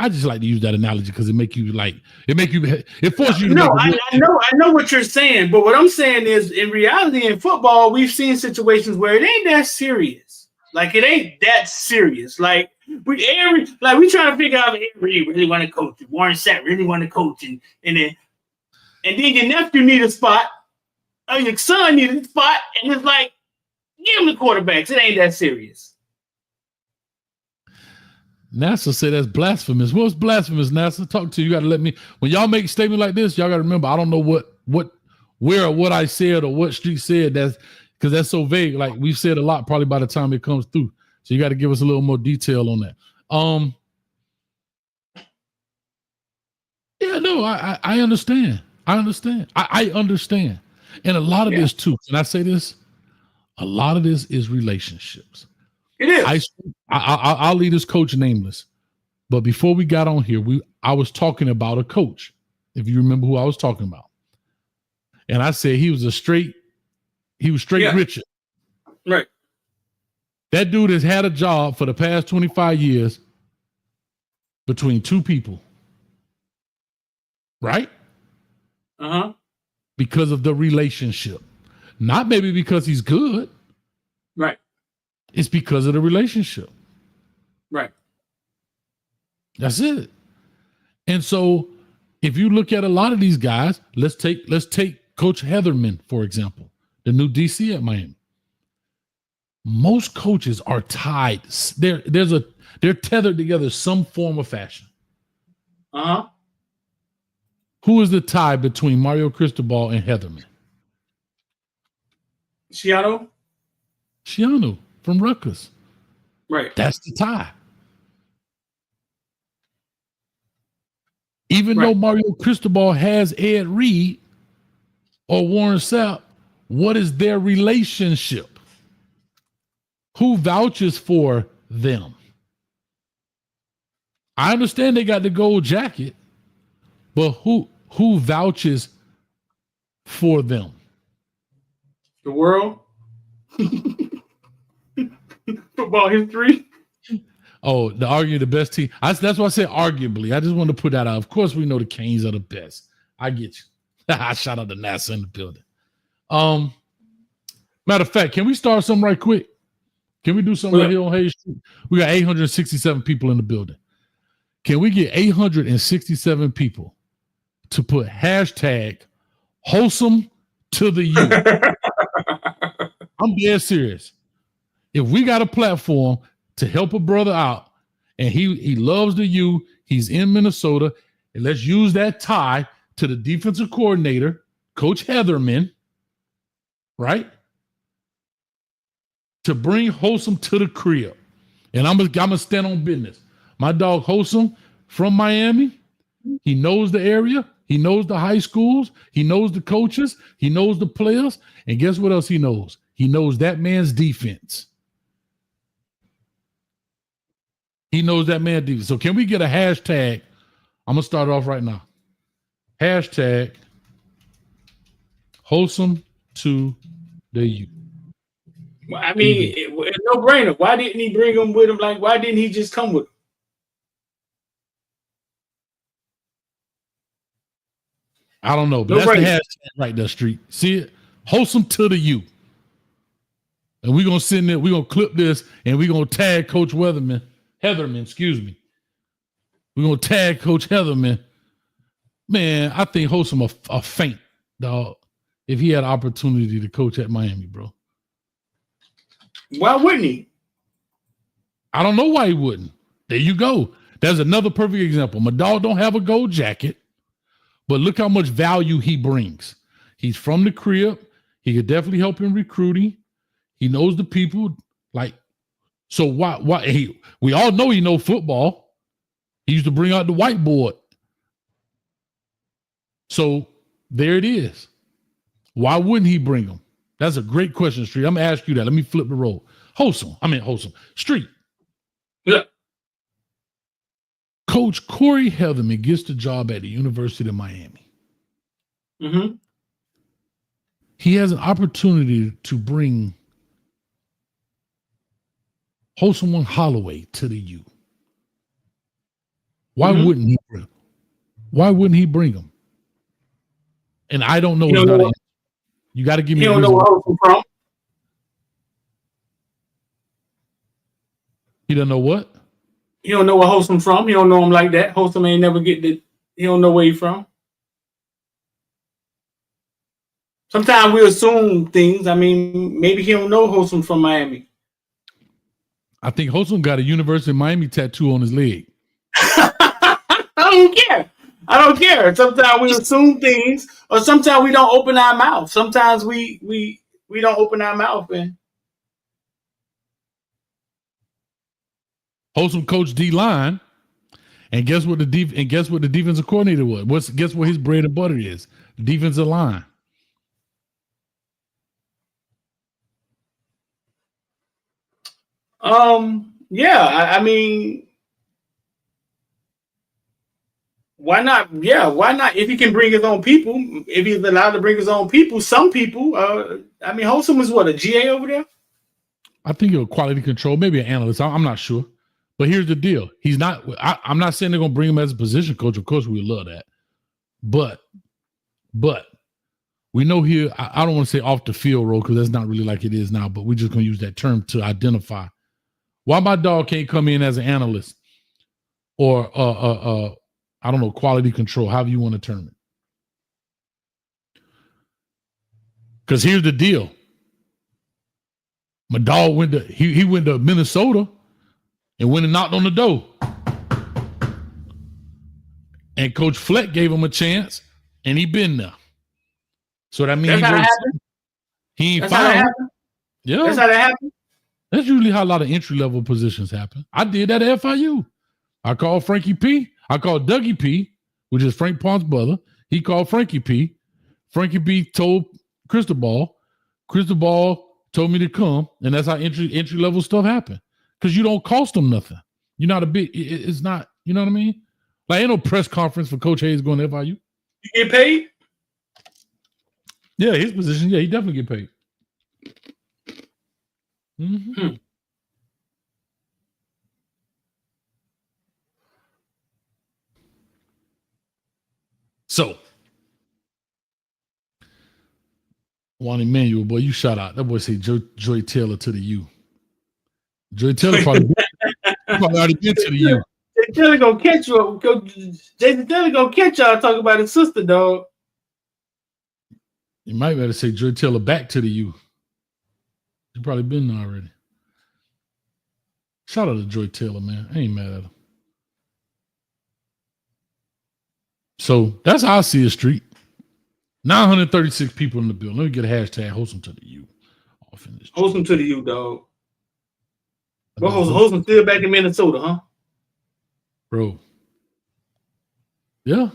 Speaker 3: I just like to use that analogy because it forces you to
Speaker 4: No, I know what you're saying, but what I'm saying is, in reality, in football, we've seen situations where it ain't that serious. Like, it ain't that serious. Like, we trying to figure out if Avery really want to coach, if Warren Sapp really want to coach, and then your nephew need a spot, or your son need a spot, and it's like, give him the quarterbacks. It ain't that serious.
Speaker 3: NASA said that's blasphemous. What's blasphemous, NASA? Talk to you. You got to let me. When y'all make a statement like this, y'all got to remember, I don't know where or what I said or what Street said. That's because that's so vague. Like, we've said a lot probably by the time it comes through. So you got to give us a little more detail on that. Yeah, no, I understand. I understand. I understand. And a lot of this too. Can I say this? A lot of this is relationships.
Speaker 4: It is.
Speaker 3: I'll leave this coach nameless. But before we got on here, I was talking about a coach, if you remember who I was talking about. And I said he was straight Richard.
Speaker 4: Right.
Speaker 3: That dude has had a job for the past 25 years between two people. Right?
Speaker 4: Uh-huh.
Speaker 3: Because of the relationship. Not maybe because he's good.
Speaker 4: Right.
Speaker 3: It's because of the relationship.
Speaker 4: Right.
Speaker 3: That's it. And so if you look at a lot of these guys, let's take Coach Heatherman, for example, the new DC at Miami. Most coaches are tied. They're tethered together some form of fashion.
Speaker 4: Uh-huh.
Speaker 3: Who is the tie between Mario Cristobal and Heatherman?
Speaker 4: Shiano
Speaker 3: from Rutgers.
Speaker 4: Right.
Speaker 3: That's the tie. Even though Mario Cristobal has Ed Reed or Warren Sapp, what is their relationship? Who vouches for them? I understand they got the gold jacket, but who vouches for them?
Speaker 4: The world? Football history?
Speaker 3: Oh, the best team. That's why I said arguably. I just want to put that out. Of course, we know the Canes are the best. I get you. I shout out to NASA in the building. Matter of fact, can we start something right quick? Can we do something right here on Hayes Street? We got 867 people in the building. Can we get 867 people to put hashtag wholesome to the U? I'm dead serious. If we got a platform to help a brother out and he loves the U, he's in Minnesota, and let's use that tie to the defensive coordinator, Coach Heatherman, right? To bring Wholesome to the crib. And I'm gonna stand on business. My dog Wholesome from Miami, he knows the area, he knows the high schools, he knows the coaches, he knows the players, and guess what else he knows? He knows that man's defense. He knows that man's defense. So can we get a hashtag? I'm gonna start off right now. Hashtag wholesome to the U.
Speaker 4: Well, I mean, it's no brainer. Why didn't he bring him with him? Like, why didn't he just come with him?
Speaker 3: I don't know, but that's the hashtag right there, Street. See it? Wholesome to the U. And we're gonna send it, we're gonna clip this, and we're gonna tag Coach Heatherman, excuse me. We're gonna tag Coach Heatherman. Man, I think Wholesome a faint, dog, if he had an opportunity to coach at Miami, bro.
Speaker 4: Why wouldn't he?
Speaker 3: I don't know why he wouldn't. There you go. That's another perfect example. My dog don't have a gold jacket, but look how much value he brings. He's from the crib. He could definitely help in recruiting. He knows the people. Like, so why we all know he knows football. He used to bring out the whiteboard. So there it is. Why wouldn't he bring them? That's a great question, Street. I'm gonna ask you that. Let me flip the role. Wholesome. Street.
Speaker 4: Yeah.
Speaker 3: Coach Corey Heatherman gets the job at the University of Miami.
Speaker 4: Mm-hmm.
Speaker 3: He has an opportunity to bring Wholesome One Holloway to the U. Why wouldn't he bring him? Why wouldn't he bring him? And I don't know. You got to give me.
Speaker 4: He don't know where Wholesome from.
Speaker 3: He don't know what?
Speaker 4: He don't know where Wholesome from. He don't know him like that. Wholesome ain't never get the. He don't know where he from. Sometimes we assume things. I mean, maybe he don't know Wholesome from Miami.
Speaker 3: I think Wholesome got a University of Miami tattoo on his leg.
Speaker 4: I don't care. Sometimes we assume things, or sometimes we don't open our mouth. Sometimes we don't open our mouth. And
Speaker 3: Wholesome coached D-line, and guess what the defensive coordinator was? Guess what his bread and butter is? Defensive line.
Speaker 4: Yeah, I mean, why not? Yeah, why not? If he can bring his own people, if he's allowed to bring his own people, some people. I mean, Wholesome is what, a GA over there?
Speaker 3: I think he's a quality control, maybe an analyst. I'm not sure, but here's the deal: he's not. I'm not saying they're gonna bring him as a position coach. Of course, we love that, but we know here. I don't want to say off the field role because that's not really like it is now. But we're just gonna use that term to identify Why my dog can't come in as an analyst or I don't know, quality control, however you want to term it. Because here's the deal. My dog went to Minnesota and went and knocked on the door. And Coach Fleck gave him a chance, and he been there. So that means he ain't found. Yeah,
Speaker 4: that's how that happened.
Speaker 3: That's usually how a lot of entry level positions happen. I did that at FIU. I called Frankie P. I called Dougie P., which is Frank Pond's brother. He called Frankie P. Frankie P. told Cristobal. Cristobal told me to come, and that's how entry level stuff happen. Because you don't cost them nothing. You're not a big. It's not. You know what I mean? Like, ain't no press conference for Coach Hayes going to FIU.
Speaker 4: You get paid?
Speaker 3: Yeah, his position. Yeah, he definitely get paid. Mm-hmm. So, Juan Emmanuel, boy, you shout out. That boy say Joy Taylor to the U. Joy Taylor probably already been to the U.
Speaker 4: Jason Taylor gonna catch you. Jason Taylor gonna catch y'all talking about his sister, dog.
Speaker 3: You might better say Joy Taylor back to the U. He's probably been there already. Shout out to Joy Taylor, man. I ain't mad at him. So that's how I see the street. 936 people in the building. Let me get a hashtag host them to the U.
Speaker 4: Host them to the U, dog. But host them still back in Minnesota, huh?
Speaker 3: Bro. Yeah.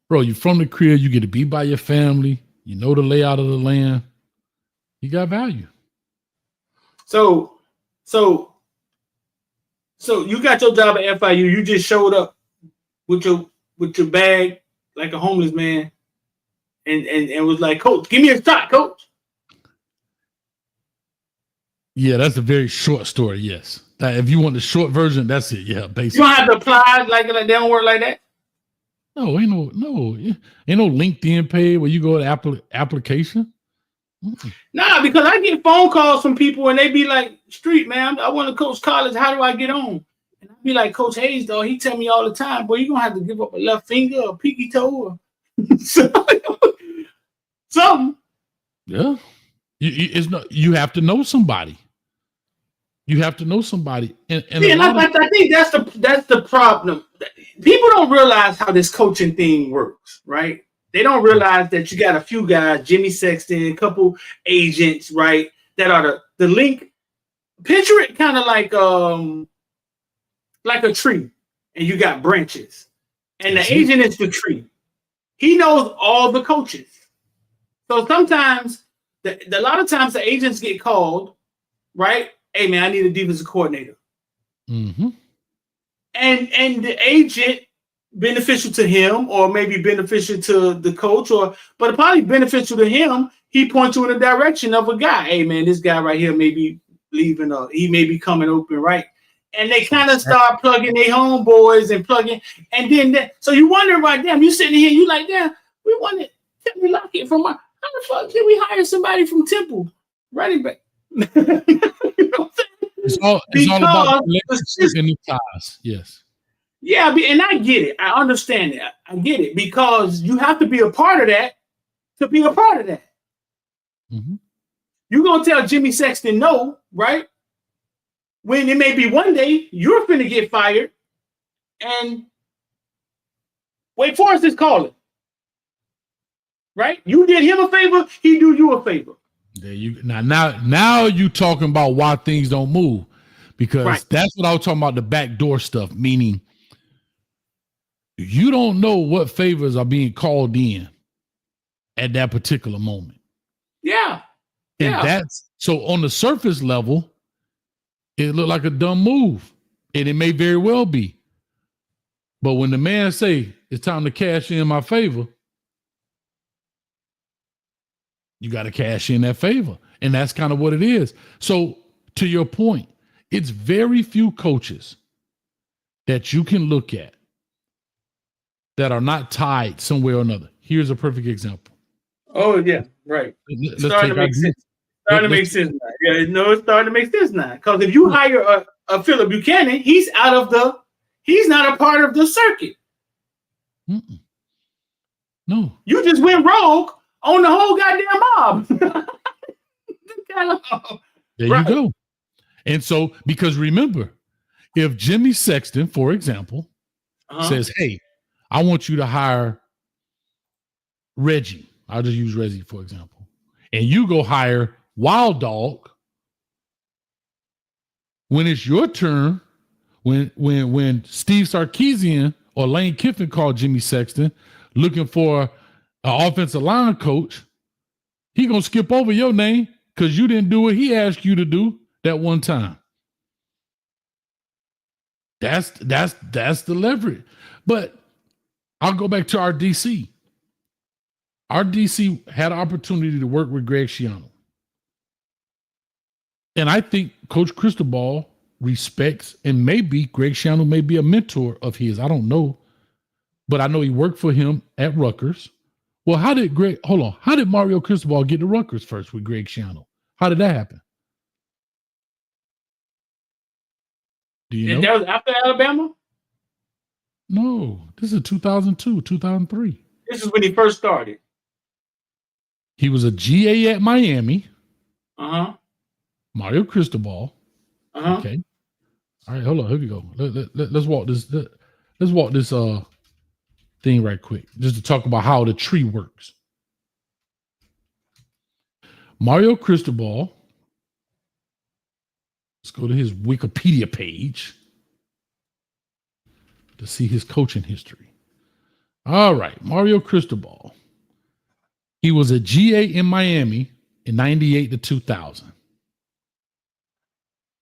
Speaker 3: Bro, you from the crib, you get to be by your family, you know the layout of the land. You got value.
Speaker 4: So you got your job at FIU. You just showed up with your bag like a homeless man and was like, Coach, give me a shot, Coach.
Speaker 3: Yeah, that's a very short story, yes. If you want the short version, that's it. Yeah, basically.
Speaker 4: You don't have to apply like they don't work like that.
Speaker 3: No, ain't no LinkedIn page where you go to application. Mm-hmm.
Speaker 4: Nah, because I get phone calls from people and they be like, "Street man, I want to coach college. How do I get on?" And I be like, "Coach Hayes, though, he tell me all the time, boy, you gonna have to give up a left finger, or a pinky toe, or something."
Speaker 3: Yeah, it's not. You have to know somebody. You have to know somebody, and
Speaker 4: I think that's the problem. People don't realize how this coaching thing works, right? They don't realize that you got a few guys, Jimmy Sexton, a couple agents, right? That are the link. Picture it kind of like a tree, and you got branches, and the agent is the tree. He knows all the coaches. So sometimes, a lot of times the agents get called, right? Hey man, I need a defensive coordinator.
Speaker 3: Mm-hmm.
Speaker 4: And the agent, beneficial to him or maybe beneficial to the coach, but probably beneficial to him, he points you in the direction of a guy. Hey man, this guy right here may be leaving, he may be coming open, right? And they kind of start plugging their homeboys and plugging, and then so you wonder, right, damn, you sitting here, you like, damn, we wanted Timmy Lockett from how the fuck did we hire somebody from Temple running back? You know what I'm saying?
Speaker 3: It's all about relationships and the ties. Yes.
Speaker 4: Yeah, and I get it. I understand it. I get it because you have to be a part of that to be a part of that.
Speaker 3: Mm-hmm.
Speaker 4: You're going to tell Jimmy Sexton no, right? When it may be one day you're finna get fired and Wake Forest is calling. Right? You did him a favor, he do you a favor.
Speaker 3: There you now you talking about why things don't move, because that's what I was talking about, the backdoor stuff, meaning you don't know what favors are being called in at that particular moment.
Speaker 4: Yeah.
Speaker 3: And that's so on the surface level, it looked like a dumb move. And it may very well be. But when the man say it's time to cash in my favor, you got to cash in that favor. And that's kind of what it is. So to your point, it's very few coaches that you can look at that are not tied somewhere or another. Here's a perfect example.
Speaker 4: Oh, yeah, right.
Speaker 3: Let's
Speaker 4: starting to make sense now. Yeah, no, it's starting to make sense now. Because if you hire a Philip Buchanan, he's not a part of the circuit.
Speaker 3: Mm-mm. No.
Speaker 4: You just went rogue on the whole goddamn mob.
Speaker 3: There you go. And so, because remember, if Jimmy Sexton, for example, says, hey, I want you to hire Reggie. I'll just use Reggie, for example. And you go hire Wild Dog. When it's your turn, when Steve Sarkisian or Lane Kiffin called Jimmy Sexton looking for an offensive line coach, he gonna skip over your name because you didn't do what he asked you to do that one time. That's the leverage. But I'll go back to our DC. Our DC had an opportunity to work with Greg Schiano. And I think Coach Cristobal respects, and maybe Greg Schiano may be a mentor of his. I don't know. But I know he worked for him at Rutgers. Well, how did Mario Cristobal get to Rutgers first with Greg Schiano? How did that happen? Do you know?
Speaker 4: That was after Alabama?
Speaker 3: No, this is 2002, 2003.
Speaker 4: This is when he first started.
Speaker 3: He was a GA at Miami.
Speaker 4: Uh-huh.
Speaker 3: Mario Cristobal.
Speaker 4: Uh-huh.
Speaker 3: Okay. All right, hold on. Here we go. Let's walk this. Let's walk this thing right quick, just to talk about how the tree works. Mario Cristobal. Let's go to his Wikipedia page to see his coaching history. All right, Mario Cristobal. He was a GA in Miami in 98 to 2000.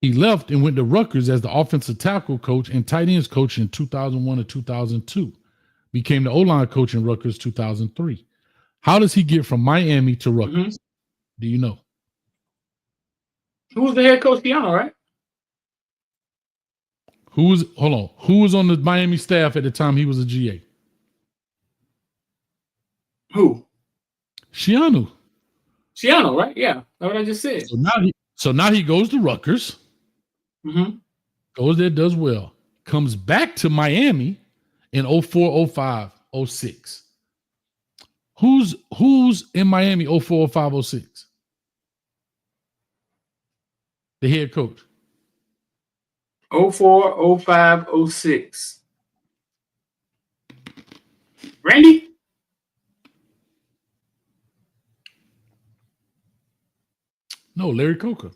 Speaker 3: He left and went to Rutgers as the offensive tackle coach and tight ends coach in 2001 to 2002. Became the O-line coach in Rutgers 2003. How does he get from Miami to Rutgers? Do you know?
Speaker 4: Who was the head coach, Schiano, right?
Speaker 3: Who was on the Miami staff at the time he was a GA?
Speaker 4: Who?
Speaker 3: Schiano.
Speaker 4: Schiano, right? Yeah, that's what I just said.
Speaker 3: So now he goes to Rutgers.
Speaker 4: Mm-hmm.
Speaker 3: Goes there, does well. Comes back to Miami in 04, 05, 06. Who's in Miami 04, 05, 06? The head coach.
Speaker 4: 04, 05, 06. Randy?
Speaker 3: No, Larry Coker.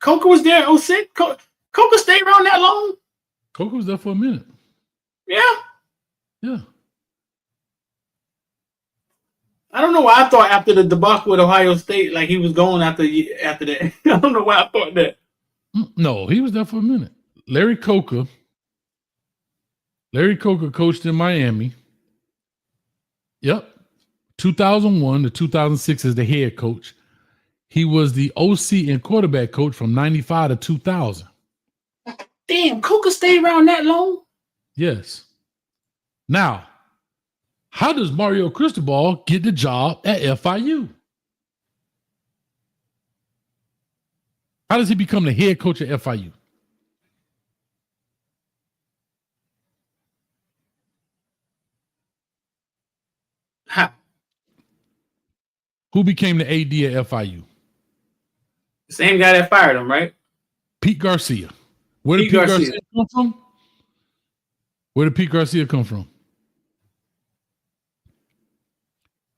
Speaker 4: Coker was there in 06? Coker stayed around that long?
Speaker 3: Coker was there for a minute.
Speaker 4: Yeah.
Speaker 3: Yeah.
Speaker 4: I don't know why I thought after the debacle with Ohio State, like he was going after that. I don't know why I thought that.
Speaker 3: No, he was there for a minute. Larry Coker coached in Miami. Yep. 2001 to 2006 as the head coach. He was the OC and quarterback coach from 95 to 2000.
Speaker 4: Damn, Coker stayed around that long?
Speaker 3: Yes. Now, how does Mario Cristobal get the job at FIU? How does he become the head coach at FIU?
Speaker 4: How?
Speaker 3: Who became the AD at FIU?
Speaker 4: The same guy that fired him, right?
Speaker 3: Pete Garcia. Where did Pete Garcia come from? Where did Pete Garcia come from?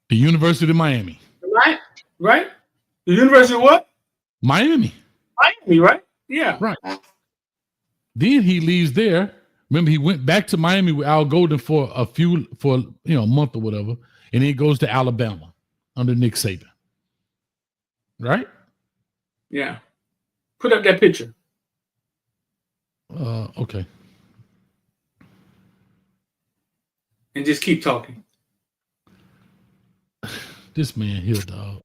Speaker 3: The University of Miami.
Speaker 4: Right? The University of what?
Speaker 3: Miami,
Speaker 4: right? Yeah.
Speaker 3: right. Then he leaves there. Remember, he went back to Miami with Al Golden for a month or whatever, and then he goes to Alabama under Nick Saban. Right?
Speaker 4: Yeah. Put up that picture.
Speaker 3: Okay.
Speaker 4: And just keep talking.
Speaker 3: This man here, dog.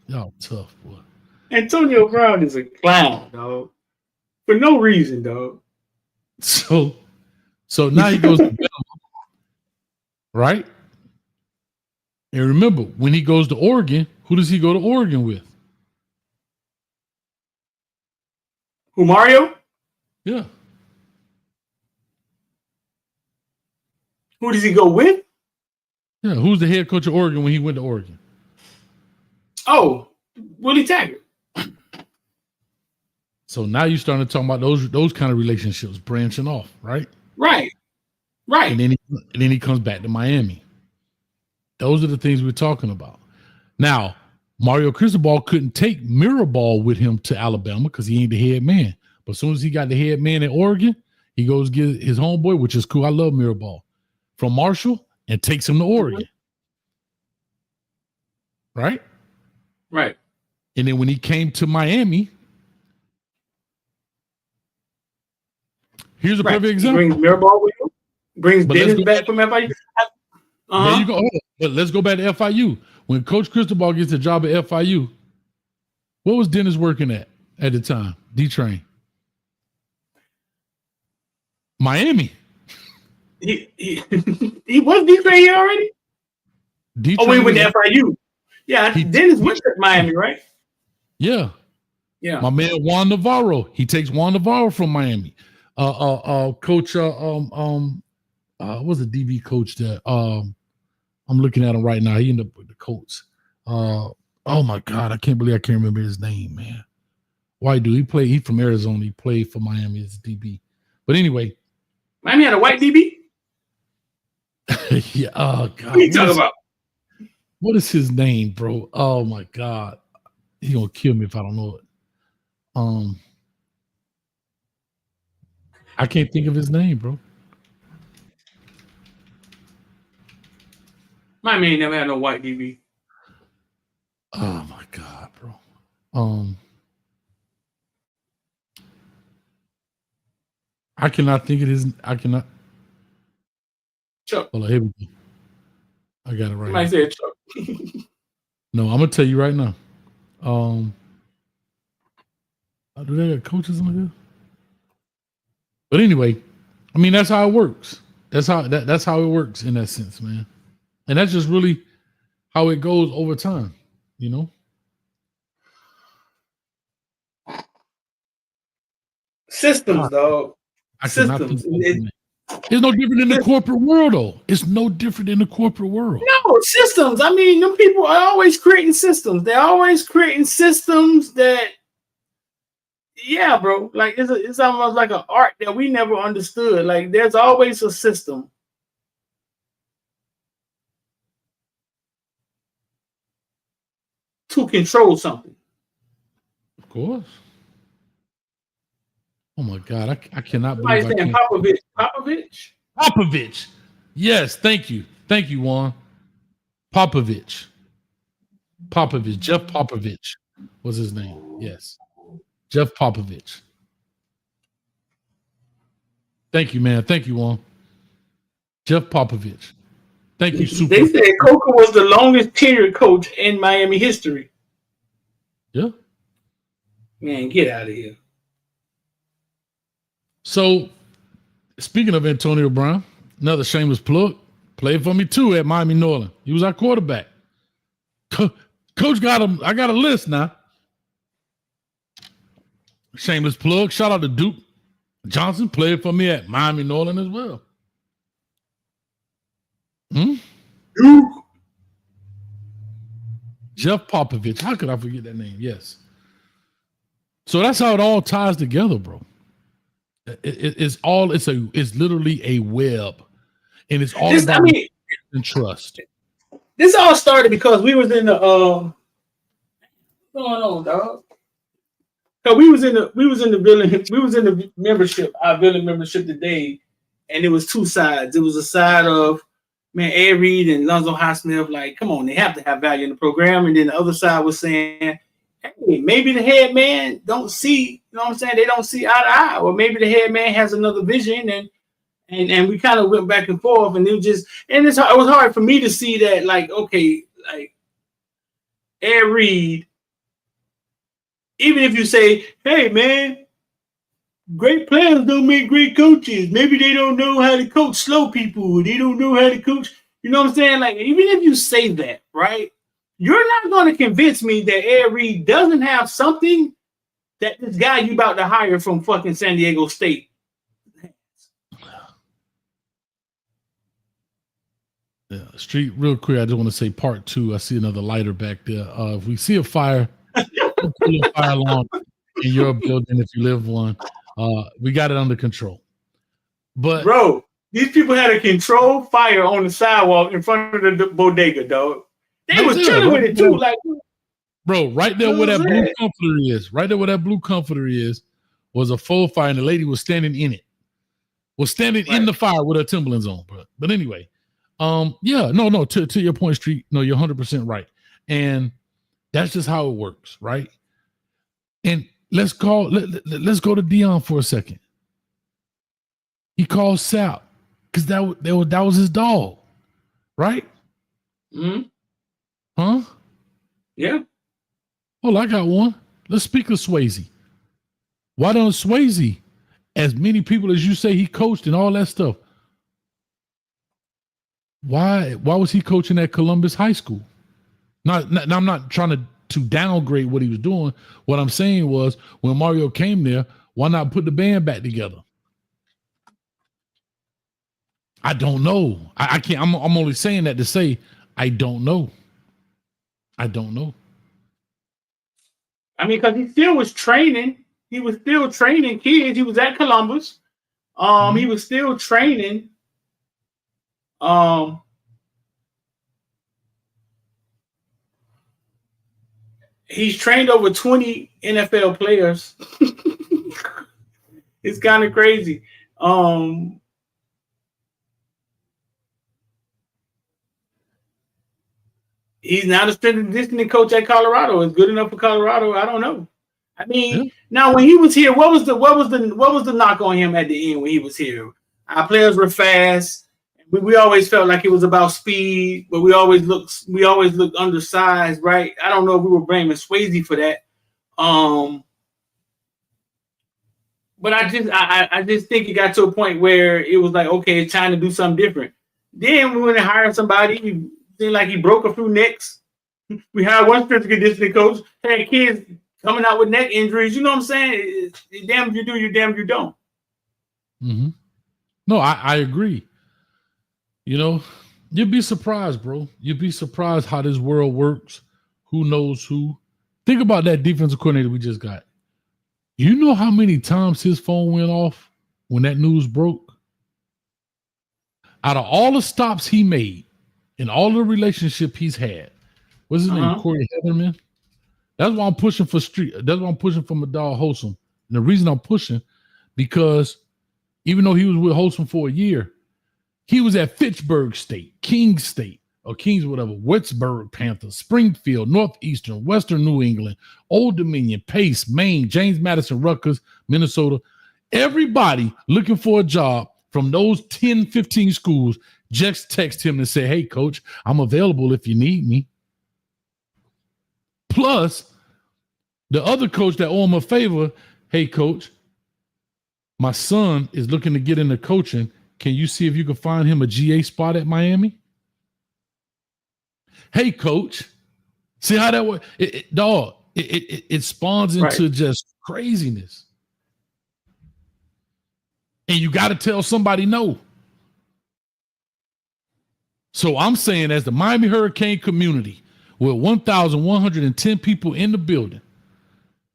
Speaker 3: Y'all tough, boy.
Speaker 4: Antonio Brown is a clown, dog. For no reason, dog.
Speaker 3: So now he goes to Bama, right? And remember, when he goes to Oregon, who does he go to Oregon with?
Speaker 4: Who, Mario?
Speaker 3: Yeah.
Speaker 4: Who does he go with?
Speaker 3: Yeah. Who's the head coach of Oregon when he went to Oregon?
Speaker 4: Oh, Willie Taggart.
Speaker 3: So now you're starting to talk about those kind of relationships branching off, right?
Speaker 4: Right.
Speaker 3: And then he comes back to Miami. Those are the things we're talking about. Now, Mario Cristobal couldn't take Mirabal with him to Alabama because he ain't the head man. But as soon as he got the head man in Oregon, he goes get his homeboy, which is cool. I love Mirabal, from Marshall and takes him to Oregon. Right?
Speaker 4: Right.
Speaker 3: And then when he came to Miami, here's a perfect example.
Speaker 4: Brings Mirabal with him. Brings Dennis back from FIU.
Speaker 3: There you go. But let's go back to FIU. When Coach Cristobal gets a job at FIU, what was Dennis working at the time? D-Train. Miami.
Speaker 4: He was D-Train here already?
Speaker 3: D-Train
Speaker 4: he went to FIU. Yeah, Dennis went to Miami, right?
Speaker 3: Yeah.
Speaker 4: Yeah.
Speaker 3: My man Juan Navarro. He takes Juan Navarro from Miami. Coach what's the DB coach that I'm looking at him right now. He ended up with the Colts. Oh my God, I can't remember his name, man. White dude. He's from Arizona. He played for Miami as a DB. But anyway.
Speaker 4: Miami had a white DB?
Speaker 3: Yeah. Oh God.
Speaker 4: What are you talking about?
Speaker 3: What is his name, bro? Oh my God. He's gonna kill me if I don't know it. I can't think of his name, bro.
Speaker 4: Miami ain't never had no white DB.
Speaker 3: Oh my God, bro. I cannot think of his. I cannot.
Speaker 4: Chuck.
Speaker 3: Hold on, here we go. I got it right.
Speaker 4: You might say Chuck.
Speaker 3: No, I'm gonna tell you right now. Do they got coaches on here? But anyway, I mean that's how it works. That's how it works in that sense, man. And that's just really how it goes over time, you know.
Speaker 4: Systems, dog. Systems.
Speaker 3: It's no different in the corporate world, though. It's no different in the corporate world.
Speaker 4: No, systems. I mean, them people are always creating systems. They're always creating systems that, yeah, bro. Like it's almost like an art that we never understood. Like there's always a system. To control something.
Speaker 3: Of course. Oh my God, I cannot
Speaker 4: believe I can't.
Speaker 3: Popovich. Yes, thank you, Juan. Popovich. Jeff Popovich was his name. Yes, Jeff Popovich. Thank you, man. Thank you, Juan. Jeff Popovich. Thank you, super.
Speaker 4: They said Coca was the longest tenured coach in Miami history.
Speaker 3: Yeah.
Speaker 4: Man, get out of here.
Speaker 3: So, speaking of Antonio Brown, another shameless plug, played for me too at Miami Norland. He was our quarterback. Coach got him. I got a list now. Shameless plug. Shout out to Duke Johnson, played for me at Miami Norland as well.
Speaker 4: Duke.
Speaker 3: Jeff Popovich. How could I forget that name? Yes. So that's how it all ties together, bro. It's literally a web, and it's all about and trust.
Speaker 4: This all started because we was in the what's going on, dog? So we was in the membership, our villain membership today, and it was two sides. It was a side of Ed Reed and Lonzo Highsmith, like, come on, they have to have value in the program, and then the other side was saying, hey, maybe the head man don't see, you know what I'm saying? They don't see eye to eye, or maybe the head man has another vision, and we kind of went back and forth, and it was hard for me to see that, like, okay, like Ed Reed, even if you say, hey man, great players don't make great coaches. Maybe they don't know how to coach slow people. They don't know how to coach, you know what I'm saying? Like, even if you say that, right? You're not going to convince me that Ed Reed doesn't have something that this guy you about to hire from fucking San Diego State.
Speaker 3: Yeah, Street, real quick, I just want to say part 2. I see another lighter back there. If we see a fire, pull a fire alarm in your building if you live one. We got it under control. But
Speaker 4: bro, these people had a controlled fire on the sidewalk in front of the bodega, dog. They was chilling with it too, like.
Speaker 3: Bro, right there where that blue comforter is, right there where that blue comforter is, was a faux fire, and the lady was standing in it. Was standing in the fire with her Timberlands on, bro. But anyway, to your point, Street, no, you're 100% right. And that's just how it works, right? And let's go to Dion for a second. He called Sal because that was his dog, right?
Speaker 4: Mm-hmm.
Speaker 3: Huh?
Speaker 4: Yeah.
Speaker 3: Oh, I got one. Let's speak of Swayze. Why don't Swayze, as many people as you say he coached and all that stuff, why was he coaching at Columbus High School? I'm not trying to downgrade what he was doing. What I'm saying was when Mario came there, why not put the band back together? I don't know. I can't. I'm only saying that to say I don't know. I don't know.
Speaker 4: I mean, because he still was training. He was still training kids. He was at Columbus. He was still training. He's trained over 20 NFL players. It's kind of crazy. He's now the strength and conditioning coach at Colorado. Is good enough for Colorado? I don't know. I mean, Now when he was here, what was the knock on him at the end when he was here? Our players were fast. We always felt like it was about speed, but we always looked undersized, right? I don't know if we were blaming Swayze for that. But I just think it got to a point where it was like, okay, it's time to do something different. Then we went and hired somebody. He seemed like he broke a few necks. We hired one strength and conditioning coach. Had kids coming out with neck injuries. You know what I'm saying? Damn if you do, you damn if you don't.
Speaker 3: Mm-hmm. No, I agree. You know, you'd be surprised, bro. You'd be surprised how this world works. Who knows who? Think about that defensive coordinator we just got. You know how many times his phone went off when that news broke? Out of all the stops he made and all the relationship he's had, what's his name? Corey Heatherman. That's why I'm pushing for Street. That's why I'm pushing for my dog Wholesome. And the reason I'm pushing, because even though he was with Wholesome for a year, he was at Fitchburg State, Kings State, or Kings, whatever, Whitesburg Panthers, Springfield, Northeastern, Western New England, Old Dominion, Pace, Maine, James Madison, Rutgers, Minnesota. Everybody looking for a job from those 10, 15 schools just text him and say, hey, coach, I'm available if you need me. Plus, the other coach that owe him a favor, hey, coach, my son is looking to get into coaching. Can you see if you can find him a GA spot at Miami? Hey, coach, see how that works? It spawns into just craziness. And you got to tell somebody no. So I'm saying, as the Miami Hurricane community, with 1,110 people in the building,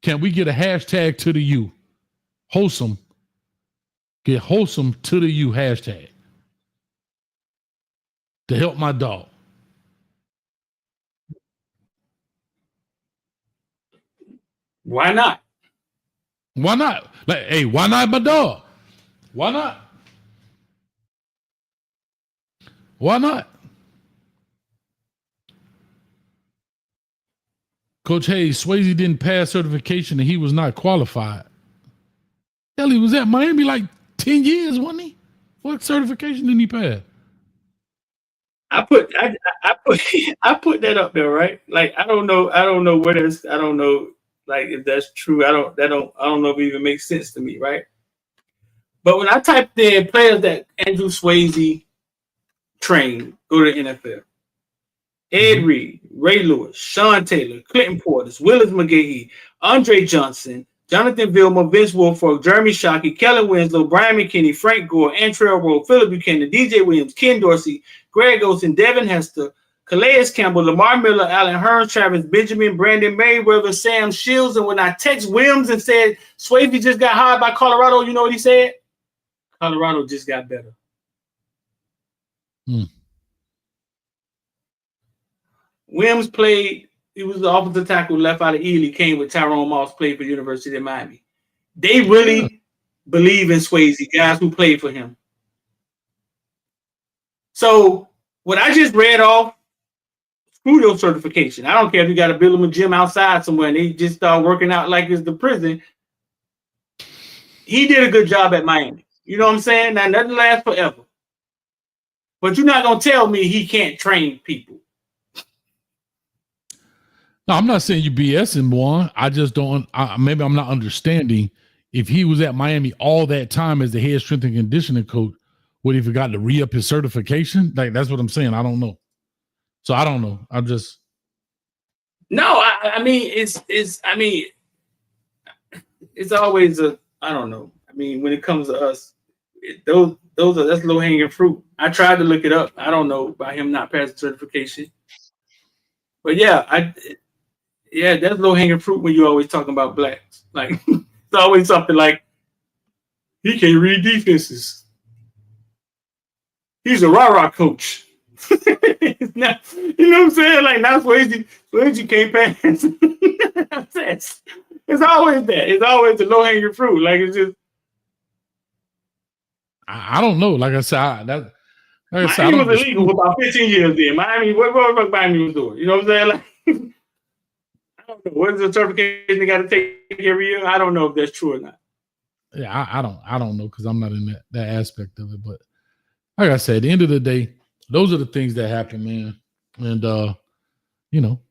Speaker 3: can we get a hashtag to the U? Wholesome. Get wholesome to the U hashtag to help my dog.
Speaker 4: Why not?
Speaker 3: Why not? Like, hey, why not my dog? Why not? Why not? Coach Hayes, Swayze didn't pass certification and he was not qualified. Hell, he was at Miami like 10 years, wasn't he? What certification didn't he pass?
Speaker 4: I put that up there, right? Like, I don't know what is, I don't know, like, if that's true. I don't know if it even makes sense to me, right? But when I typed in players that Andrew Swayze trained, go to the NFL. Ed Reed, Ray Lewis, Sean Taylor, Clinton Portis, Willis McGahee, Andre Johnson, Jonathan Vilma, Vince Wilfork, Jeremy Shockey, Kellen Winslow, Brian McKinney, Frank Gore, Antrell Rowe, Philip Buchanan, DJ Williams, Ken Dorsey, Greg Olson, Devin Hester, Calais Campbell, Lamar Miller, Alan Hearn, Travis Benjamin, Brandon Mayweather, Sam Shields. And when I text Williams and said Swayze just got hired by Colorado, you know what he said? Colorado just got better. Williams played. He was the offensive tackle left out of Ely, came with Tyrone Moss, played for the University of Miami. They really believe in Swayze, guys who played for him. So what I just read off, screw your certification. I don't care if you got to build them a gym outside somewhere and they just start working out like it's the prison. He did a good job at Miami. You know what I'm saying? Now, nothing lasts forever. But you're not going to tell me he can't train people.
Speaker 3: No, I'm not saying you BSing, Juan. I just don't. Maybe I'm not understanding. If he was at Miami all that time as the head strength and conditioning coach, would he forgot to re-up his certification? Like, that's what I'm saying. I don't know. So I don't know. I'm just.
Speaker 4: No, I mean, it's always a. I don't know. I mean, when it comes to us, that's low hanging fruit. I tried to look it up. I don't know about him not passing certification. But yeah, that's low hanging fruit when you're always talking about blacks. Like it's always something like he can't read defenses. He's a rah-rah coach. Now, you know what I'm saying? Like now Swayze can't pass. It's always that. It's always the low hanging fruit. Like it's just.
Speaker 3: I don't know. Like I said,
Speaker 4: Miami was illegal for about 15 years then. Miami, what Miami was doing? You know what I'm saying? Like, I don't know. What is the certification they got to take every year? I don't know if that's true or not.
Speaker 3: Yeah, I don't know because I'm not in that aspect of it. But like I said, at the end of the day, those are the things that happen, man. And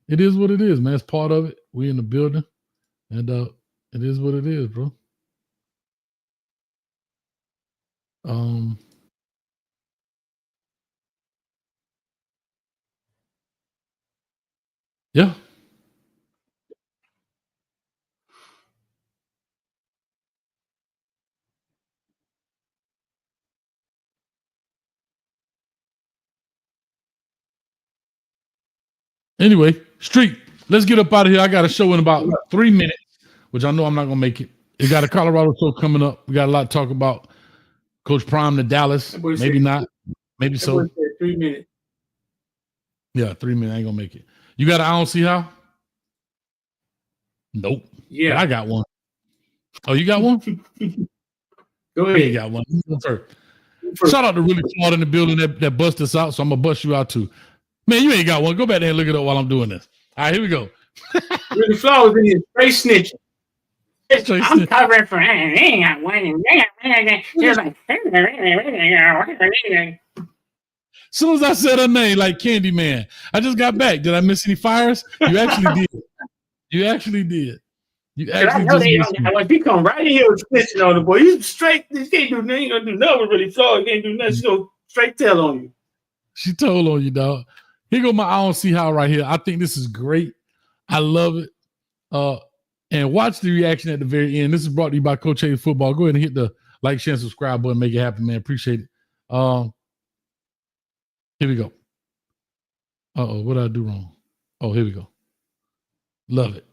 Speaker 3: it is what it is, man. It's part of it. We in the building, and it is what it is, bro. Yeah. Anyway, Street, let's get up out of here. I got a show in about 3 minutes, which I know I'm not going to make it. We got a Colorado show coming up. We got a lot to talk about. Coach Prime to Dallas. Maybe not. Maybe so.
Speaker 4: 3 minutes.
Speaker 3: Yeah, 3 minutes. I ain't going to make it. You got an I don't see how? Nope.
Speaker 4: Yeah.
Speaker 3: But I got one. Oh, you got one?
Speaker 4: Go ahead.
Speaker 3: You got one. Shout out to Really Flawed in the building that bust us out, so I'm going to bust you out too. Man, you ain't got one. Go back there and look it up while I'm doing this. All right, here we go.
Speaker 4: Really Flawed in here straight snitching. I'm covering for ain't got one. He was like,
Speaker 3: as soon as I said her name, like Candyman, I just got back. Did I miss any fires? You actually did. You actually did. You actually just
Speaker 4: he come right in here with snitching on the boy. He's straight. He can't do nothing. He gonna do nothing with Really Flawed. He can't do nothing. She's gonna straight tell on you.
Speaker 3: She told on you, dog. Here go my I don't see how right here. I think this is great. I love it. And watch the reaction at the very end. This is brought to you by Coach Hayes Football. Go ahead and hit the like, share, and subscribe button. Make it happen, man. Appreciate it. Here we go. Uh-oh, what did I do wrong? Oh, here we go. Love it.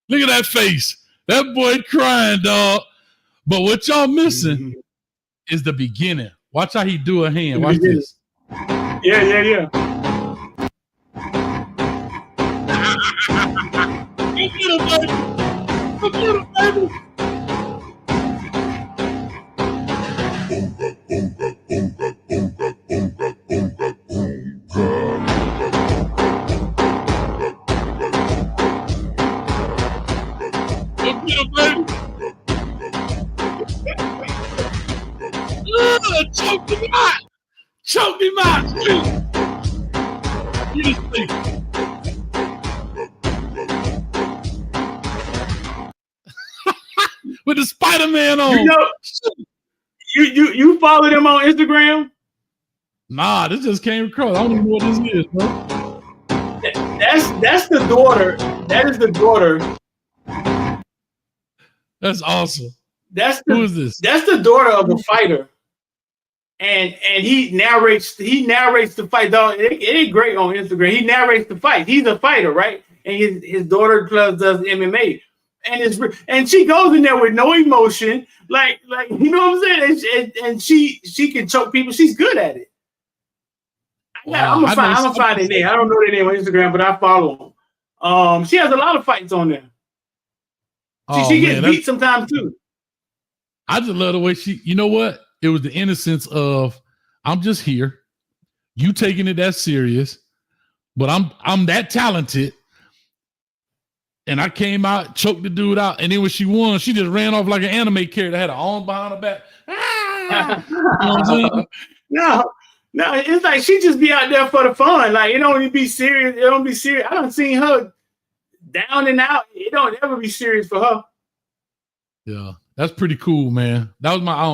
Speaker 3: Look at that face. That boy crying, dog. But what y'all missing is the beginning. Watch how he do a hand. Watch this.
Speaker 4: Yeah.
Speaker 3: Get him, baby. Get him, baby. With the Spider-Man on.
Speaker 4: You know, you follow them on Instagram?
Speaker 3: Nah, this just came across. I don't even know what this is, bro.
Speaker 4: That's the daughter. That is the daughter.
Speaker 3: That's awesome.
Speaker 4: Who
Speaker 3: is this?
Speaker 4: That's the daughter of a fighter. And he narrates the fight. Dog, it ain't great on Instagram. He narrates the fight. He's a fighter, right? And his daughter does MMA. And she goes in there with no emotion, like you know what I'm saying. And she can choke people. She's good at it. I'm gonna find their name. I don't know their name on Instagram, but I follow them. She has a lot of fights on there. She gets beat sometimes too.
Speaker 3: I just love the way you know what? It was the innocence of, I'm just here. You taking it that serious, but I'm that talented. And I came out, choked the dude out, and then when she won, she just ran off like an anime character, had her arm behind her back. Ah! You know what I'm saying?
Speaker 4: No, it's like she just be out there for the fun. Like, it don't be serious. It don't be serious. I don't seen her down and out. It don't ever be serious for her.
Speaker 3: Yeah, that's pretty cool, man. That was I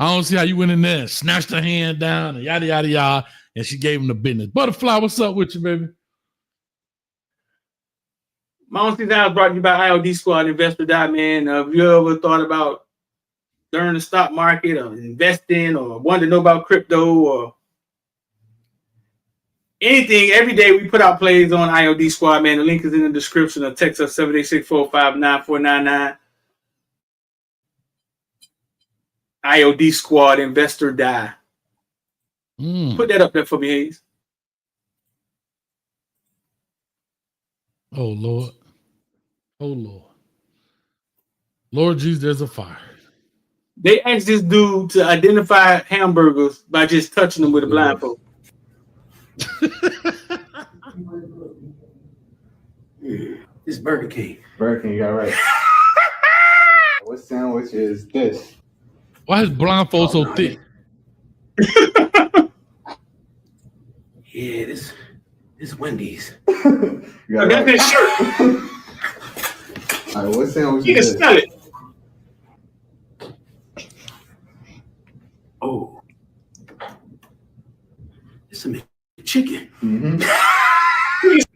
Speaker 3: don't see how you went in there and snatched her hand down and yada yada yada, and she gave him the business. Butterfly, what's up with you, baby?
Speaker 4: My own thing I was brought to you by IOD Squad Investor man. Have you ever thought about learning the stock market or investing or wanted to know about crypto or anything? Every day we put out plays on IOD Squad, man. The link is in the description or text us 786-459-9499. IOD Squad Investor Die. Put that up there for me, Hayes.
Speaker 3: Oh, Lord. Oh, Lord. Lord Jesus, there's a fire.
Speaker 4: They asked this dude to identify hamburgers by just touching them with a blindfold. It's Burger King.
Speaker 5: Burger King, you got right. What sandwich is this?
Speaker 3: Why is blindfold so thick?
Speaker 4: Yeah, this Wendy's.
Speaker 5: That's
Speaker 4: his shirt.
Speaker 5: All right, what sandwich
Speaker 4: You can
Speaker 5: is
Speaker 4: smell it. Oh, it's some chicken.
Speaker 5: Mm-hmm.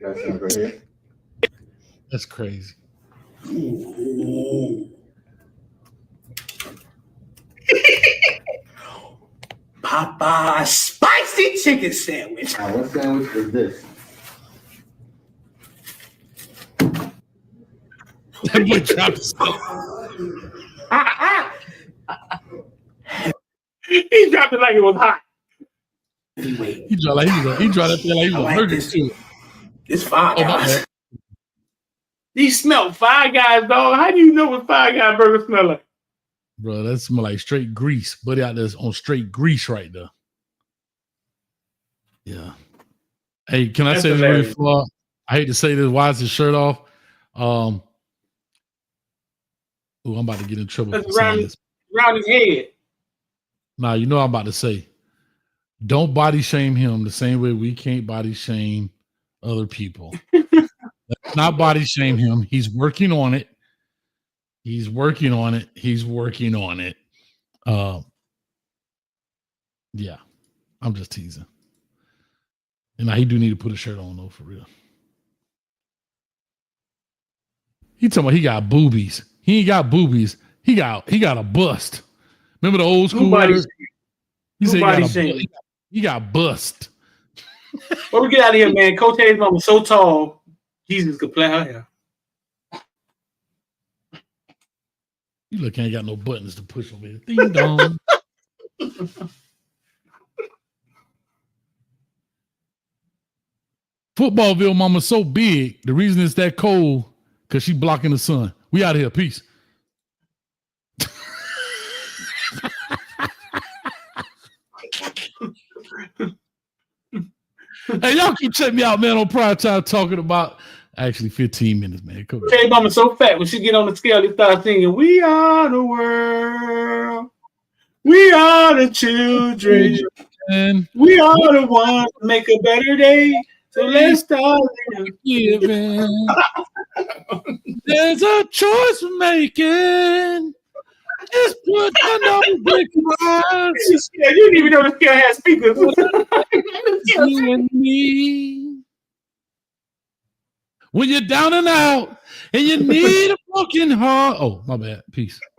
Speaker 5: Got some right here.
Speaker 3: That's crazy.
Speaker 4: Ooh. Popeye's spicy chicken sandwich.
Speaker 5: All right, what sandwich is this?
Speaker 3: That boy dropped his
Speaker 4: He dropped it like it was hot.
Speaker 3: Anyway, he dropped that thing like he was allergic to it.
Speaker 4: It's Five Guys. These smell Five Guys, dog. How do you know what Five Guys burger smell like?
Speaker 3: Bro, that smell like straight grease. Buddy out there's on straight grease right there. Yeah. Hey, can I say this really far? I hate to say this. Why is his shirt off? I'm about to get in trouble for saying this.
Speaker 4: Around his head.
Speaker 3: Nah, you know what I'm about to say. Don't body shame him the same way we can't body shame other people. Let's not body shame him. He's working on it. He's working on it. Yeah, I'm just teasing. And now he do need to put a shirt on though, for real. He talking about he got boobies. He ain't got boobies. He got a bust. Remember the old school words? He said he got bust.
Speaker 4: Before we get out of here, man, Coach Hayes' mom was so tall, Jesus could play her hair.
Speaker 3: You look, ain't got no buttons to push over here. Ding dong. Footballville mama's so big. The reason it's that cold, because she blocking the sun. We out of here. Peace. Hey, y'all keep checking me out, man, on Prime Time talking about actually 15 minutes, man. Come on.
Speaker 4: Hey, mama's so fat. When she get on the scale, they start singing, "We are the world. We are the children
Speaker 3: And
Speaker 4: We are the ones to make a better day. So let's start living.
Speaker 3: giving. There's a choice we're making. Just put your nose in eyes.
Speaker 4: Yeah, you didn't even know the scale had speakers.
Speaker 3: You and me. When you're down and out and you need a broken heart. Oh, my bad. Peace.